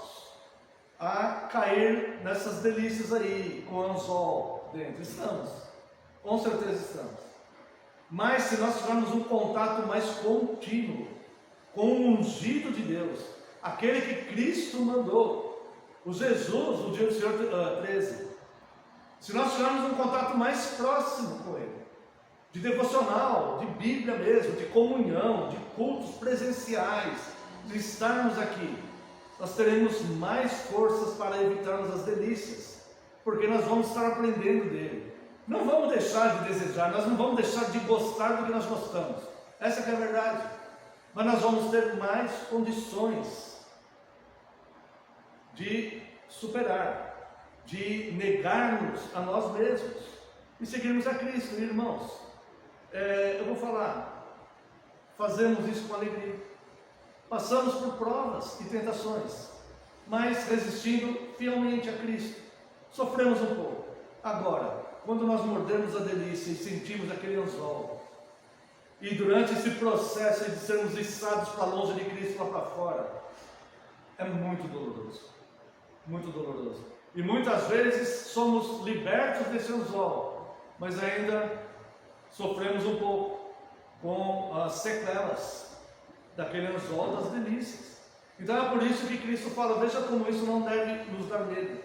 a cair nessas delícias aí, com anzol dentro. Estamos, com certeza estamos. Mas se nós tivermos um contato mais contínuo com o ungido de Deus, aquele que Cristo mandou, o Jesus, o dia do Senhor 13, se nós tivermos um contato mais próximo com Ele, de devocional, de Bíblia mesmo, de comunhão, de cultos presenciais, de estarmos aqui, nós teremos mais forças para evitarmos as delícias, porque nós vamos estar aprendendo dele. Não vamos deixar de desejar, nós não vamos deixar de gostar do que nós gostamos, essa que é a verdade, mas nós vamos ter mais condições de superar, de negarmos a nós mesmos e seguirmos a Cristo. Irmãos, eu vou falar, fazemos isso com alegria, passamos por provas e tentações, mas resistindo fielmente a Cristo, sofremos um pouco. Agora, quando nós mordemos a delícia e sentimos aquele anzol, e durante esse processo de sermos içados para longe de Cristo, lá para fora, é muito doloroso, muito doloroso. E muitas vezes somos libertos desse anzol, mas ainda sofremos um pouco com as sequelas daquele anzol das delícias. Então é por isso que Cristo fala, veja como isso não deve nos dar medo.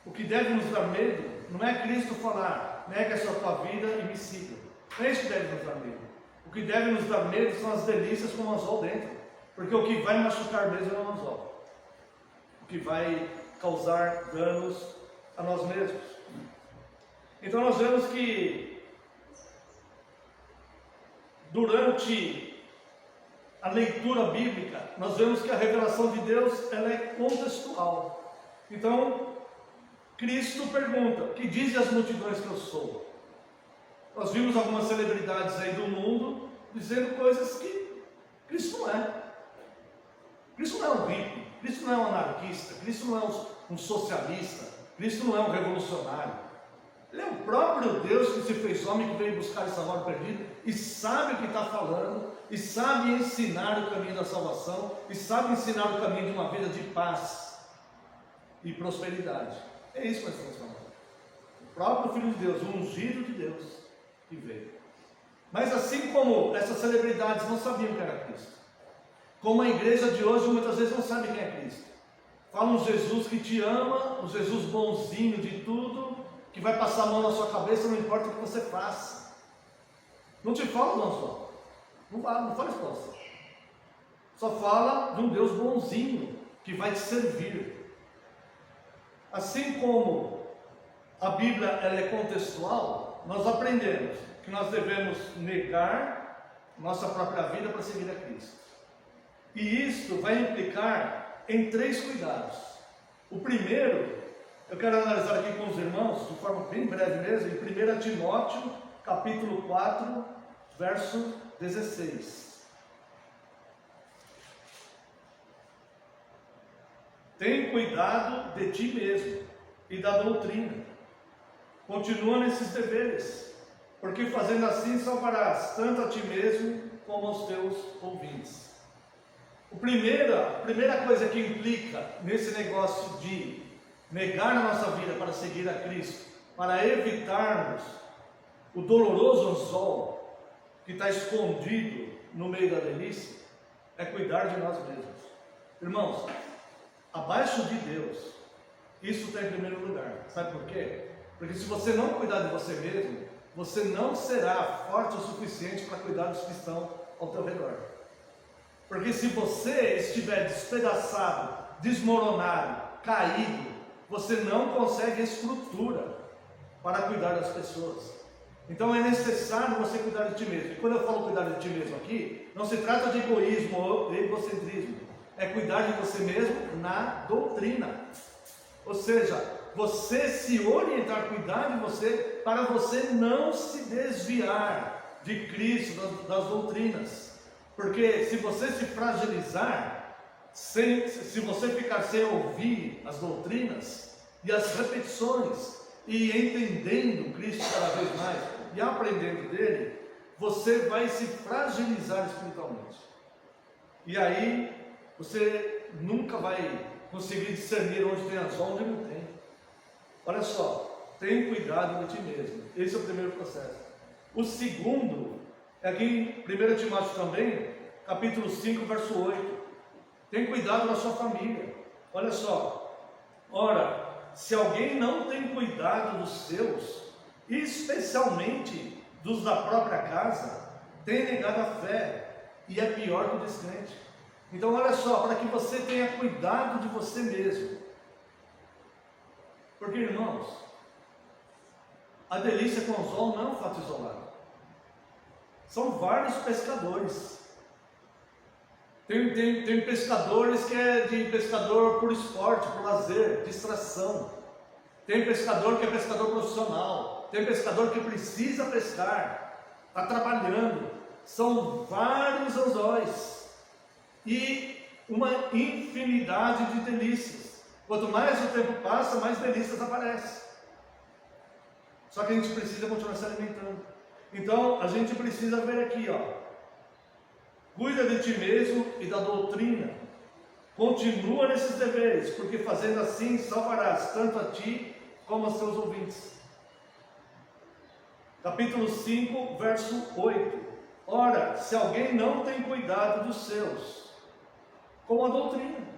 O que deve nos dar medo não é Cristo falar, negue a sua tua vida e me siga. Não é isso que deve nos dar medo. O que deve nos dar medo são as delícias com o anzol dentro, porque o que vai machucar mesmo é o anzol, o que vai causar danos a nós mesmos. Então nós vemos que durante a leitura bíblica, nós vemos que a revelação de Deus, ela é contextual. Então, Cristo pergunta, que dizem as multidões que eu sou? Nós vimos algumas celebridades aí do mundo, dizendo coisas que Cristo não é. Cristo não é um hippie, Cristo não é um anarquista, Cristo não é um socialista, Cristo não é um revolucionário. Ele é o próprio Deus que se fez homem, que veio buscar essa alma perdida, e sabe o que está falando, e sabe ensinar o caminho da salvação, e sabe ensinar o caminho de uma vida de paz e prosperidade. É isso que nós estamos falando. O próprio Filho de Deus, o ungido de Deus, que veio. Mas assim como essas celebridades não sabiam que era Cristo, como a igreja de hoje muitas vezes não sabe quem é Cristo. Fala um Jesus que te ama, um Jesus bonzinho de tudo, que vai passar a mão na sua cabeça, não importa o que você faça. Não te fala não só. Não fala resposta. Só fala de um Deus bonzinho, que vai te servir. Assim como a Bíblia ela é contextual, nós aprendemos que nós devemos negar nossa própria vida para seguir a Cristo. E isto vai implicar em 3 cuidados. O primeiro, eu quero analisar aqui com os irmãos, de forma bem breve mesmo, em 1 Timóteo, capítulo 4, verso 16. Tem cuidado de ti mesmo e da doutrina. Continua nesses deveres, porque fazendo assim salvarás tanto a ti mesmo como aos teus ouvintes. A primeira coisa que implica nesse negócio de negar a nossa vida para seguir a Cristo, para evitarmos o doloroso anzol que está escondido no meio da delícia, é cuidar de nós mesmos. Irmãos, abaixo de Deus, isso está em primeiro lugar. Sabe por quê? Porque se você não cuidar de você mesmo, você não será forte o suficiente para cuidar dos que estão ao teu redor. Porque se você estiver despedaçado, desmoronado, caído, você não consegue estrutura para cuidar das pessoas. Então é necessário você cuidar de ti mesmo. E quando eu falo cuidar de ti mesmo aqui, não se trata de egoísmo ou egocentrismo. É cuidar de você mesmo na doutrina. Ou seja, você se orientar, cuidar de você, para você não se desviar de Cristo, das doutrinas. Porque se você se fragilizar, se você ficar sem ouvir as doutrinas e as repetições e entendendo Cristo cada vez mais e aprendendo dele, você vai se fragilizar espiritualmente. E aí você nunca vai conseguir discernir onde tem anzol, onde não tem. Olha só, tem cuidado de ti mesmo. Esse é o primeiro processo. O segundo é aqui em 1 Timóteo também, capítulo 5, verso 8. Tem cuidado da sua família. Olha só. Ora, se alguém não tem cuidado dos seus, especialmente dos da própria casa, tem negado a fé e é pior que o descrente. Então olha só, para que você tenha cuidado de você mesmo. Porque, irmãos, a delícia com anzol não é um fato isolado. São vários pescadores. Tem pescadores que é de pescador por esporte, por lazer, distração. Tem pescador que é pescador profissional. Tem pescador que precisa pescar, está trabalhando. São vários anzóis e uma infinidade de delícias. Quanto mais o tempo passa, mais delícias aparecem. Só que a gente precisa continuar se alimentando. Então a gente precisa ver aqui, ó. Cuida de ti mesmo e da doutrina. Continua nesses deveres, porque fazendo assim salvarás tanto a ti como aos teus ouvintes. Capítulo 5, verso 8. Ora, se alguém não tem cuidado dos seus, com a doutrina.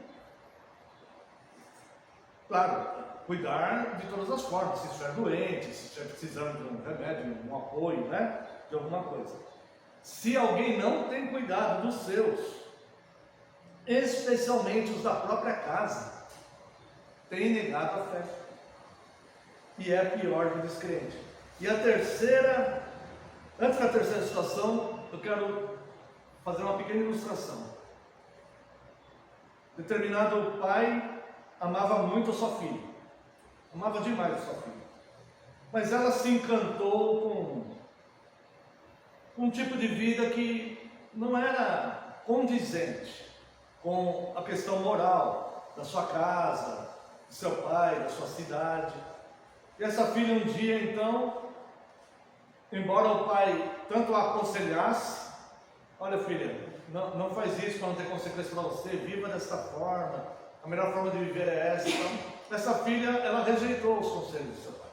Claro, cuidar de todas as formas, se estiver doente, se estiver precisando de um remédio, de um apoio, né? De alguma coisa. Se alguém não tem cuidado dos seus, especialmente os da própria casa, tem negado a fé. E é pior que o descrente. E a terceira, antes da terceira situação, eu quero fazer uma pequena ilustração. Determinado pai amava muito a sua filha. Amava demais a sua filha. Mas ela se encantou com um tipo de vida que não era condizente com a questão moral da sua casa, do seu pai, da sua cidade. E essa filha um dia então, embora o pai tanto a aconselhasse, olha filha, não faz isso para não ter consequência para você, viva desta forma, a melhor forma de viver é essa. Então, essa filha, ela rejeitou os conselhos do seu pai.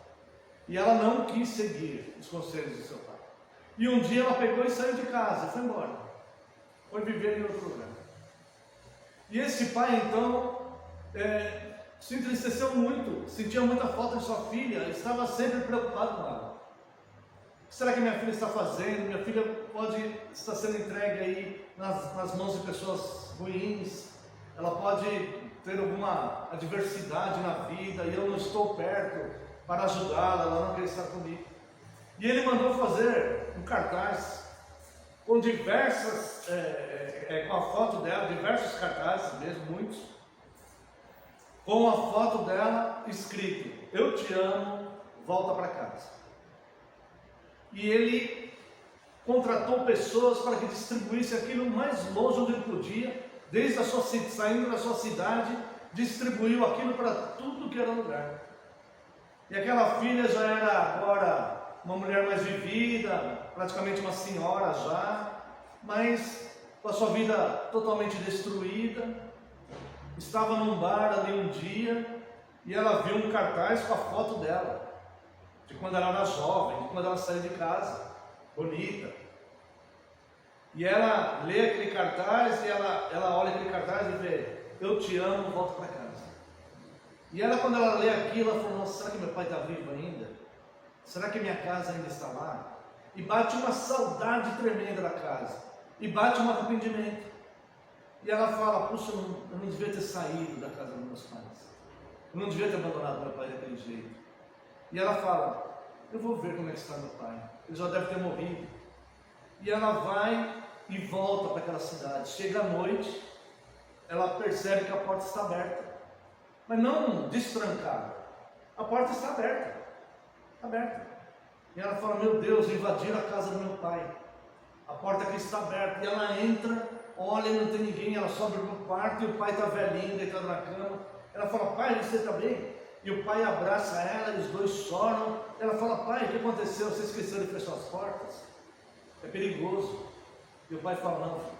E ela não quis seguir os conselhos do seu pai. E um dia ela pegou e saiu de casa, foi embora. Foi viver em outro lugar. E esse pai então, se entristeceu muito, sentia muita falta de sua filha, estava sempre preocupado com ela. O que será que minha filha está fazendo? Minha filha pode estar sendo entregue aí nas mãos de pessoas ruins, ela pode ter alguma adversidade na vida e eu não estou perto para ajudá-la, ela não quer estar comigo. E ele mandou fazer um cartaz com diversas, com a foto dela, diversos cartazes mesmo, muitos, com a foto dela escrito: eu te amo, volta para casa. E ele contratou pessoas para que distribuísse aquilo o mais longe onde ele podia, desde saindo da sua cidade, distribuiu aquilo para tudo que era lugar. E aquela filha já era agora uma mulher mais vivida, praticamente uma senhora já, mas com a sua vida totalmente destruída. Estava num bar ali um dia e ela viu um cartaz com a foto dela, de quando ela era jovem, de quando ela saiu de casa, bonita. E ela lê aquele cartaz e ela olha aquele cartaz e vê: eu te amo, volta para casa. E ela, quando ela lê aquilo, ela falou: nossa, será que meu pai está vivo ainda? Será que minha casa ainda está lá? E bate uma saudade tremenda da casa, e bate um arrependimento. E ela fala: puxa, eu não devia ter saído da casa dos meus pais, eu não devia ter abandonado meu pai daquele jeito. E ela fala: eu vou ver como é que está meu pai, ele já deve ter morrido. E ela vai e volta para aquela cidade. Chega à noite, ela percebe que a porta está aberta, mas não destrancada, a porta está aberta, aberta. E ela fala: meu Deus, invadiram a casa do meu pai, a porta aqui está aberta. E ela entra, olha, não tem ninguém, ela sobe para o quarto e o pai está velhinho, deitado na cama. Ela fala: pai, você está bem? E o pai abraça ela, e os dois choram. Ela fala: pai, o que aconteceu? Você esqueceu de fechar as portas? É perigoso. E o pai fala: não, filho,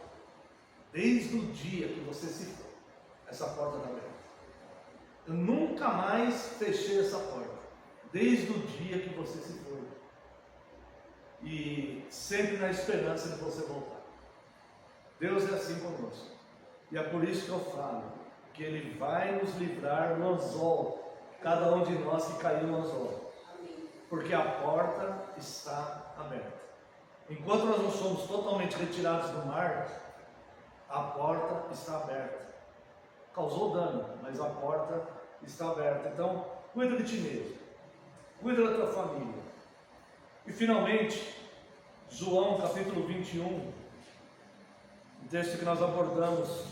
desde o dia que você se foi, essa porta está aberta. Eu nunca mais fechei essa porta, desde o dia que você se foi. E sempre na esperança de você voltar. Deus é assim conosco. E é por isso que eu falo que Ele vai nos livrar do anzol, cada um de nós que caiu no anzol. Porque a porta está aberta. Enquanto nós não somos totalmente retirados do mar, a porta está aberta. Causou dano, mas a porta está aberta. Então, cuida de ti mesmo, cuida da tua família. E finalmente, João capítulo 21, um texto que nós abordamos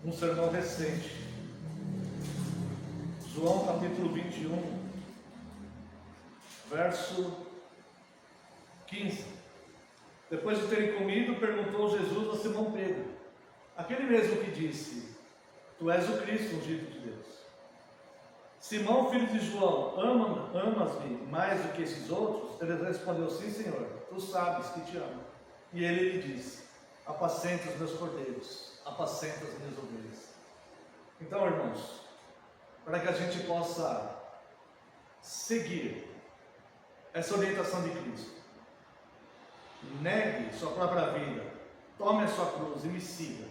num sermão recente. João capítulo 21, verso 15. Depois de terem comido, perguntou Jesus a Simão Pedro, aquele mesmo que disse: tu és o Cristo, ungido de Deus. Simão, filho de João, amas-me mais do que esses outros? Ele respondeu: sim, Senhor, tu sabes que te amo. E ele lhe disse: apacenta os meus cordeiros, apacenta as minhas ovelhas. Então, irmãos, para que a gente possa seguir essa orientação de Cristo, negue sua própria vida, tome a sua cruz e me siga.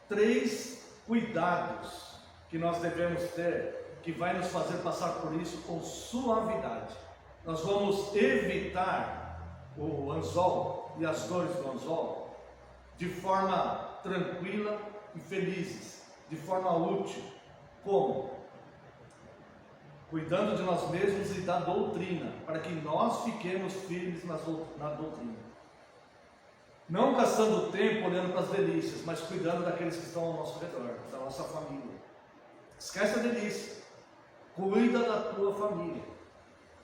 3 cuidados que nós devemos ter, que vai nos fazer passar por isso com suavidade. Nós vamos evitar o anzol e as dores do anzol de forma tranquila e felizes, de forma útil. Como? Cuidando de nós mesmos e da doutrina, para que nós fiquemos firmes na doutrina. Não gastando tempo olhando para as delícias, mas cuidando daqueles que estão ao nosso redor, da nossa família. Esquece a delícia, cuida da tua família.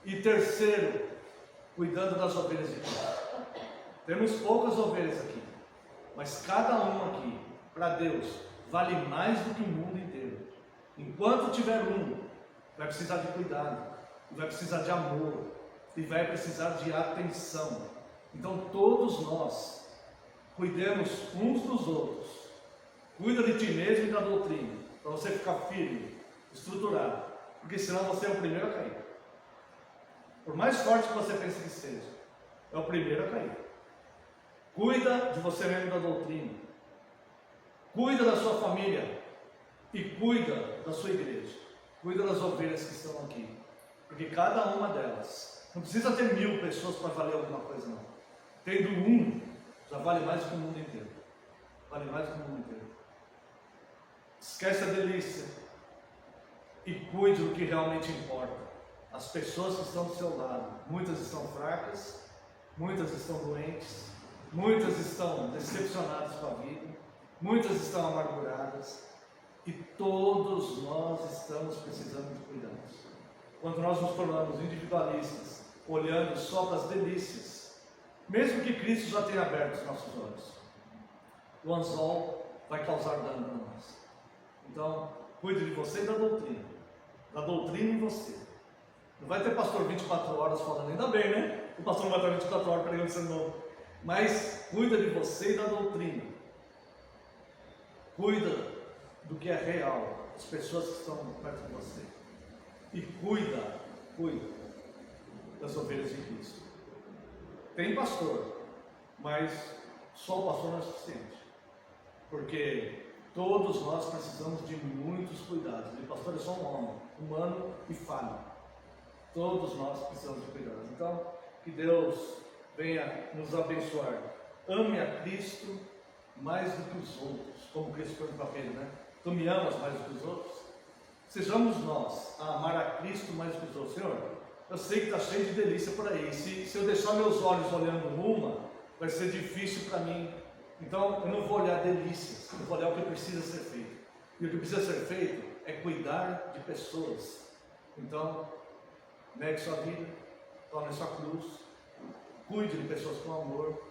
E terceiro, cuidando das ovelhas de Cristo. Temos poucas ovelhas aqui, mas cada uma aqui, para Deus, vale mais do que o mundo inteiro. Enquanto tiver um, vai precisar de cuidado, vai precisar de amor, e vai precisar de atenção. Então todos nós cuidemos uns dos outros. Cuida de ti mesmo e da doutrina, para você ficar firme, estruturado, porque senão você é o primeiro a cair. Por mais forte que você pense que seja, é o primeiro a cair. Cuida de você mesmo da doutrina, cuida da sua família e cuida da sua igreja, cuida das ovelhas que estão aqui, porque cada uma delas, não precisa ter 1000 pessoas para valer alguma coisa não, tendo um, já vale mais que o mundo inteiro, vale mais que o mundo inteiro. Esquece a delícia e cuide do que realmente importa. As pessoas que estão do seu lado, muitas estão fracas, muitas estão doentes, muitas estão decepcionadas com a vida, muitas estão amarguradas, e todos nós estamos precisando de cuidados. Quando nós nos tornamos individualistas, olhando só para as delícias, mesmo que Cristo já tenha aberto os nossos olhos, o anzol vai causar dano para nós. Então, cuide de você e da doutrina em você. Não vai ter pastor 24 horas falando, ainda bem, né? O pastor não vai estar 24 horas pregando sermão. Mas cuida de você e da doutrina. Cuida do que é real, as pessoas que estão perto de você. E cuida das ovelhas de Cristo. Tem pastor, mas só o pastor não é suficiente. Porque todos nós precisamos de muitos cuidados. E o pastor é só um homem, humano e falho. Todos nós precisamos de cuidados. Então, que Deus venha nos abençoar. Ame a Cristo mais do que os outros. Como Cristo perguntou para Pedro, né? Tu me amas mais do que os outros? Sejamos nós a amar a Cristo mais do que os outros. Senhor, eu sei que está cheio de delícia por aí. Se eu deixar meus olhos olhando uma, vai ser difícil para mim. Então, eu não vou olhar delícias, eu vou olhar o que precisa ser feito. E o que precisa ser feito é cuidar de pessoas. Então, negue sua vida, tome sua cruz, cuide de pessoas com amor,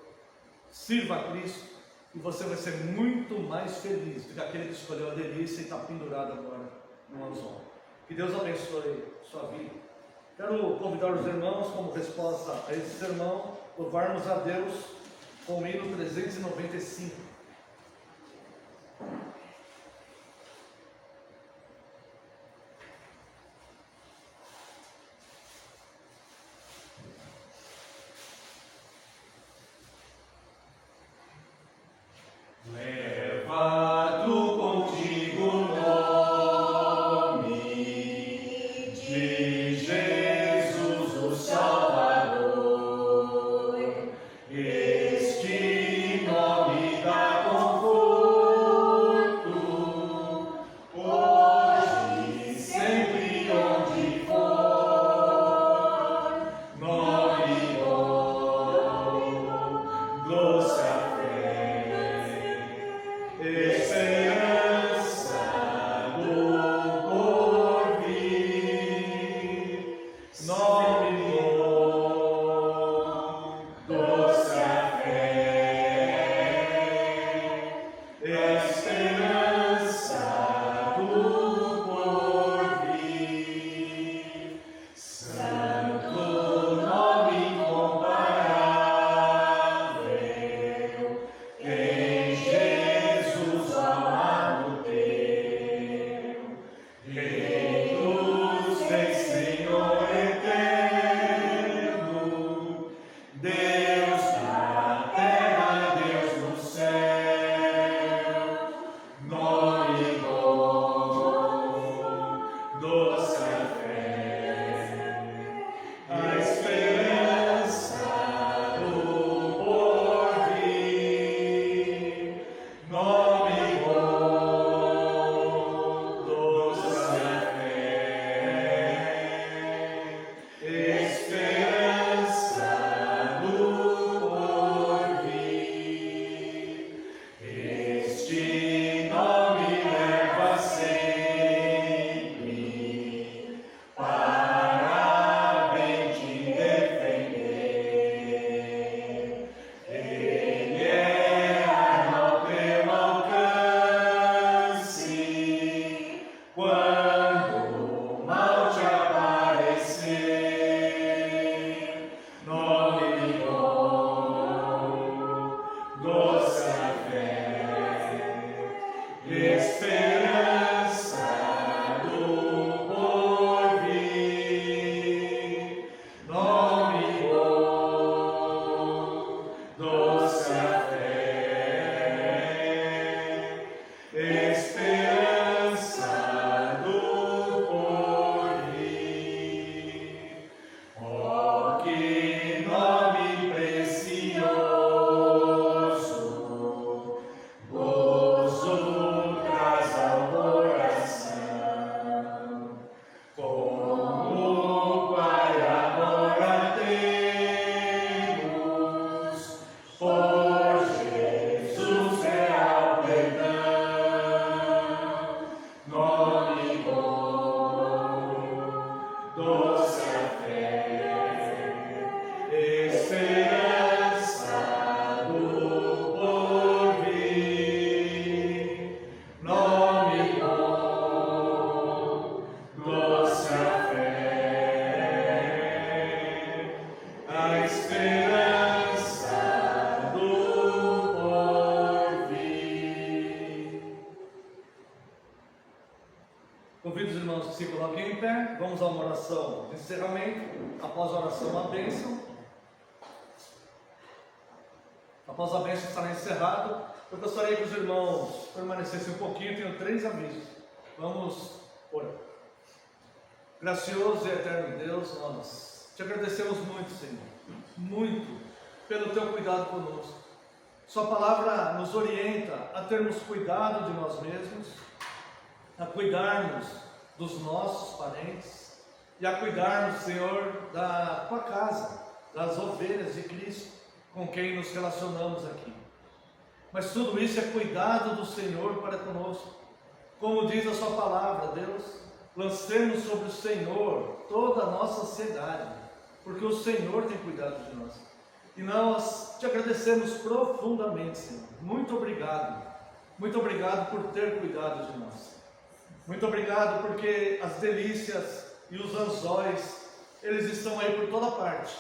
sirva a Cristo, e você vai ser muito mais feliz do que aquele que escolheu a delícia e está pendurado agora no anzol. Que Deus abençoe sua vida. Quero convidar os irmãos, como resposta a esse sermão, louvarmos a Deus com o hino 395. Levado contigo o nome de Jesus o Salvador, este nome da a esperança do porvir. Convido os irmãos que se coloquem em pé. Vamos a uma oração de encerramento. Após a oração, a bênção. Após a bênção estará encerrado. Eu gostaria que os irmãos permanecessem um pouquinho. Tenho 3 avisos. Vamos orar. Gracioso e eterno Deus, nós te agradecemos muito, Senhor, muito pelo teu cuidado conosco. Sua palavra nos orienta a termos cuidado de nós mesmos, a cuidarmos dos nossos parentes e a cuidarmos, Senhor, da tua casa, das ovelhas de Cristo com quem nos relacionamos aqui. Mas tudo isso é cuidado do Senhor para conosco. Como diz a sua palavra, Deus, lancemos sobre o Senhor toda a nossa ansiedade, porque o Senhor tem cuidado de nós. E nós te agradecemos profundamente, Senhor. Muito obrigado. Muito obrigado por ter cuidado de nós. Muito obrigado porque as delícias e os anzóis, eles estão aí por toda parte.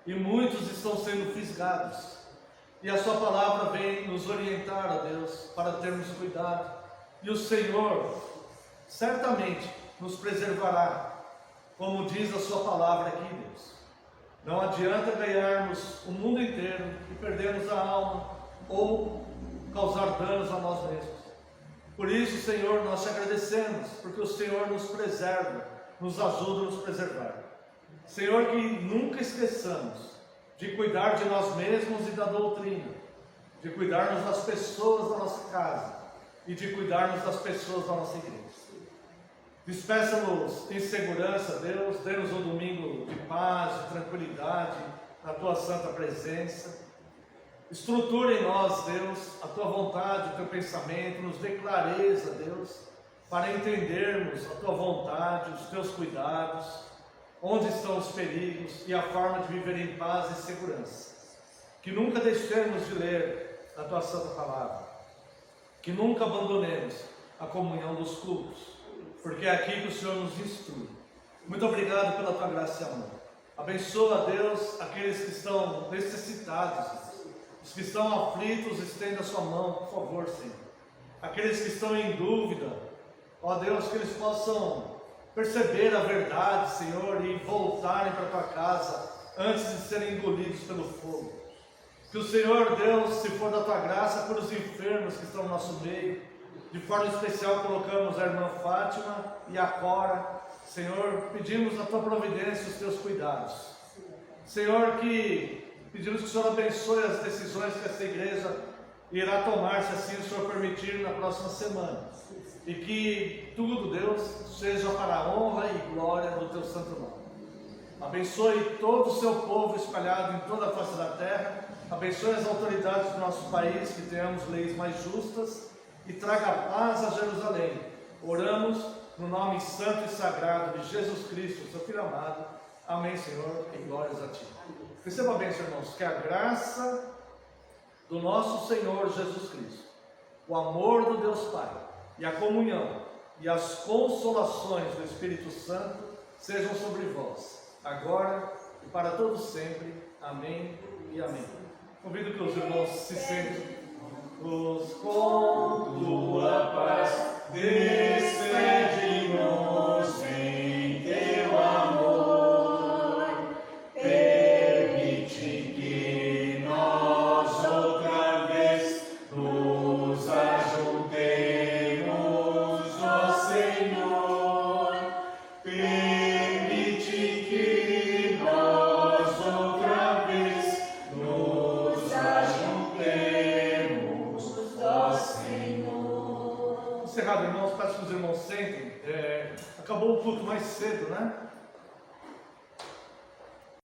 E muitos estão sendo fisgados. E a sua palavra vem nos orientar, ó Deus, para termos cuidado. E o Senhor certamente nos preservará, como diz a sua palavra aqui, Deus. Não adianta ganharmos o mundo inteiro e perdermos a alma ou causar danos a nós mesmos. Por isso, Senhor, nós te agradecemos, porque o Senhor nos preserva, nos ajuda a nos preservar. Senhor, que nunca esqueçamos de cuidar de nós mesmos e da doutrina, de cuidarmos das pessoas da nossa casa e de cuidarmos das pessoas da nossa igreja. Despeça-nos em segurança, Deus, dê-nos um domingo de paz, de tranquilidade, na tua santa presença. Estrutura em nós, Deus, a tua vontade, o teu pensamento, nos dê clareza, Deus, para entendermos a tua vontade, os teus cuidados, onde estão os perigos e a forma de viver em paz e segurança. Que nunca deixemos de ler a tua santa palavra, que nunca abandonemos a comunhão dos cultos, porque é aqui que o Senhor nos instrui. Muito obrigado pela tua graça e amor. Abençoa, Deus, aqueles que estão necessitados, os que estão aflitos, estenda a sua mão, por favor, Senhor. Aqueles que estão em dúvida, ó Deus, que eles possam perceber a verdade, Senhor, e voltarem para a tua casa antes de serem engolidos pelo fogo. Que o Senhor, Deus, se for da tua graça, por os enfermos que estão no nosso meio, de forma especial colocamos a irmã Fátima e a Cora. Senhor, pedimos a tua providência e os teus cuidados. Senhor, pedimos que o Senhor abençoe as decisões que essa igreja irá tomar, se assim o Senhor permitir, na próxima semana. E que tudo, Deus, seja para a honra e glória do teu santo nome. Abençoe todo o seu povo espalhado em toda a face da terra. Abençoe as autoridades do nosso país, que tenhamos leis mais justas. E traga paz a Jerusalém. Oramos no nome santo e sagrado de Jesus Cristo, seu Filho amado. Amém, Senhor, e glórias a ti. Receba a bênção, irmãos, que a graça do nosso Senhor Jesus Cristo, o amor do Deus Pai e a comunhão e as consolações do Espírito Santo sejam sobre vós, agora e para todos sempre. Amém e amém. Convido que os irmãos se sentem. Com tua paz, despede-nos em teu amor. Permite que nós outra vez nos ajuntemos, ó Senhor. Permite que nós outra vez nos ajuntemos, ó Senhor. Encerrado, irmãos, peço que os irmãos sentem. Acabou o culto mais cedo, né?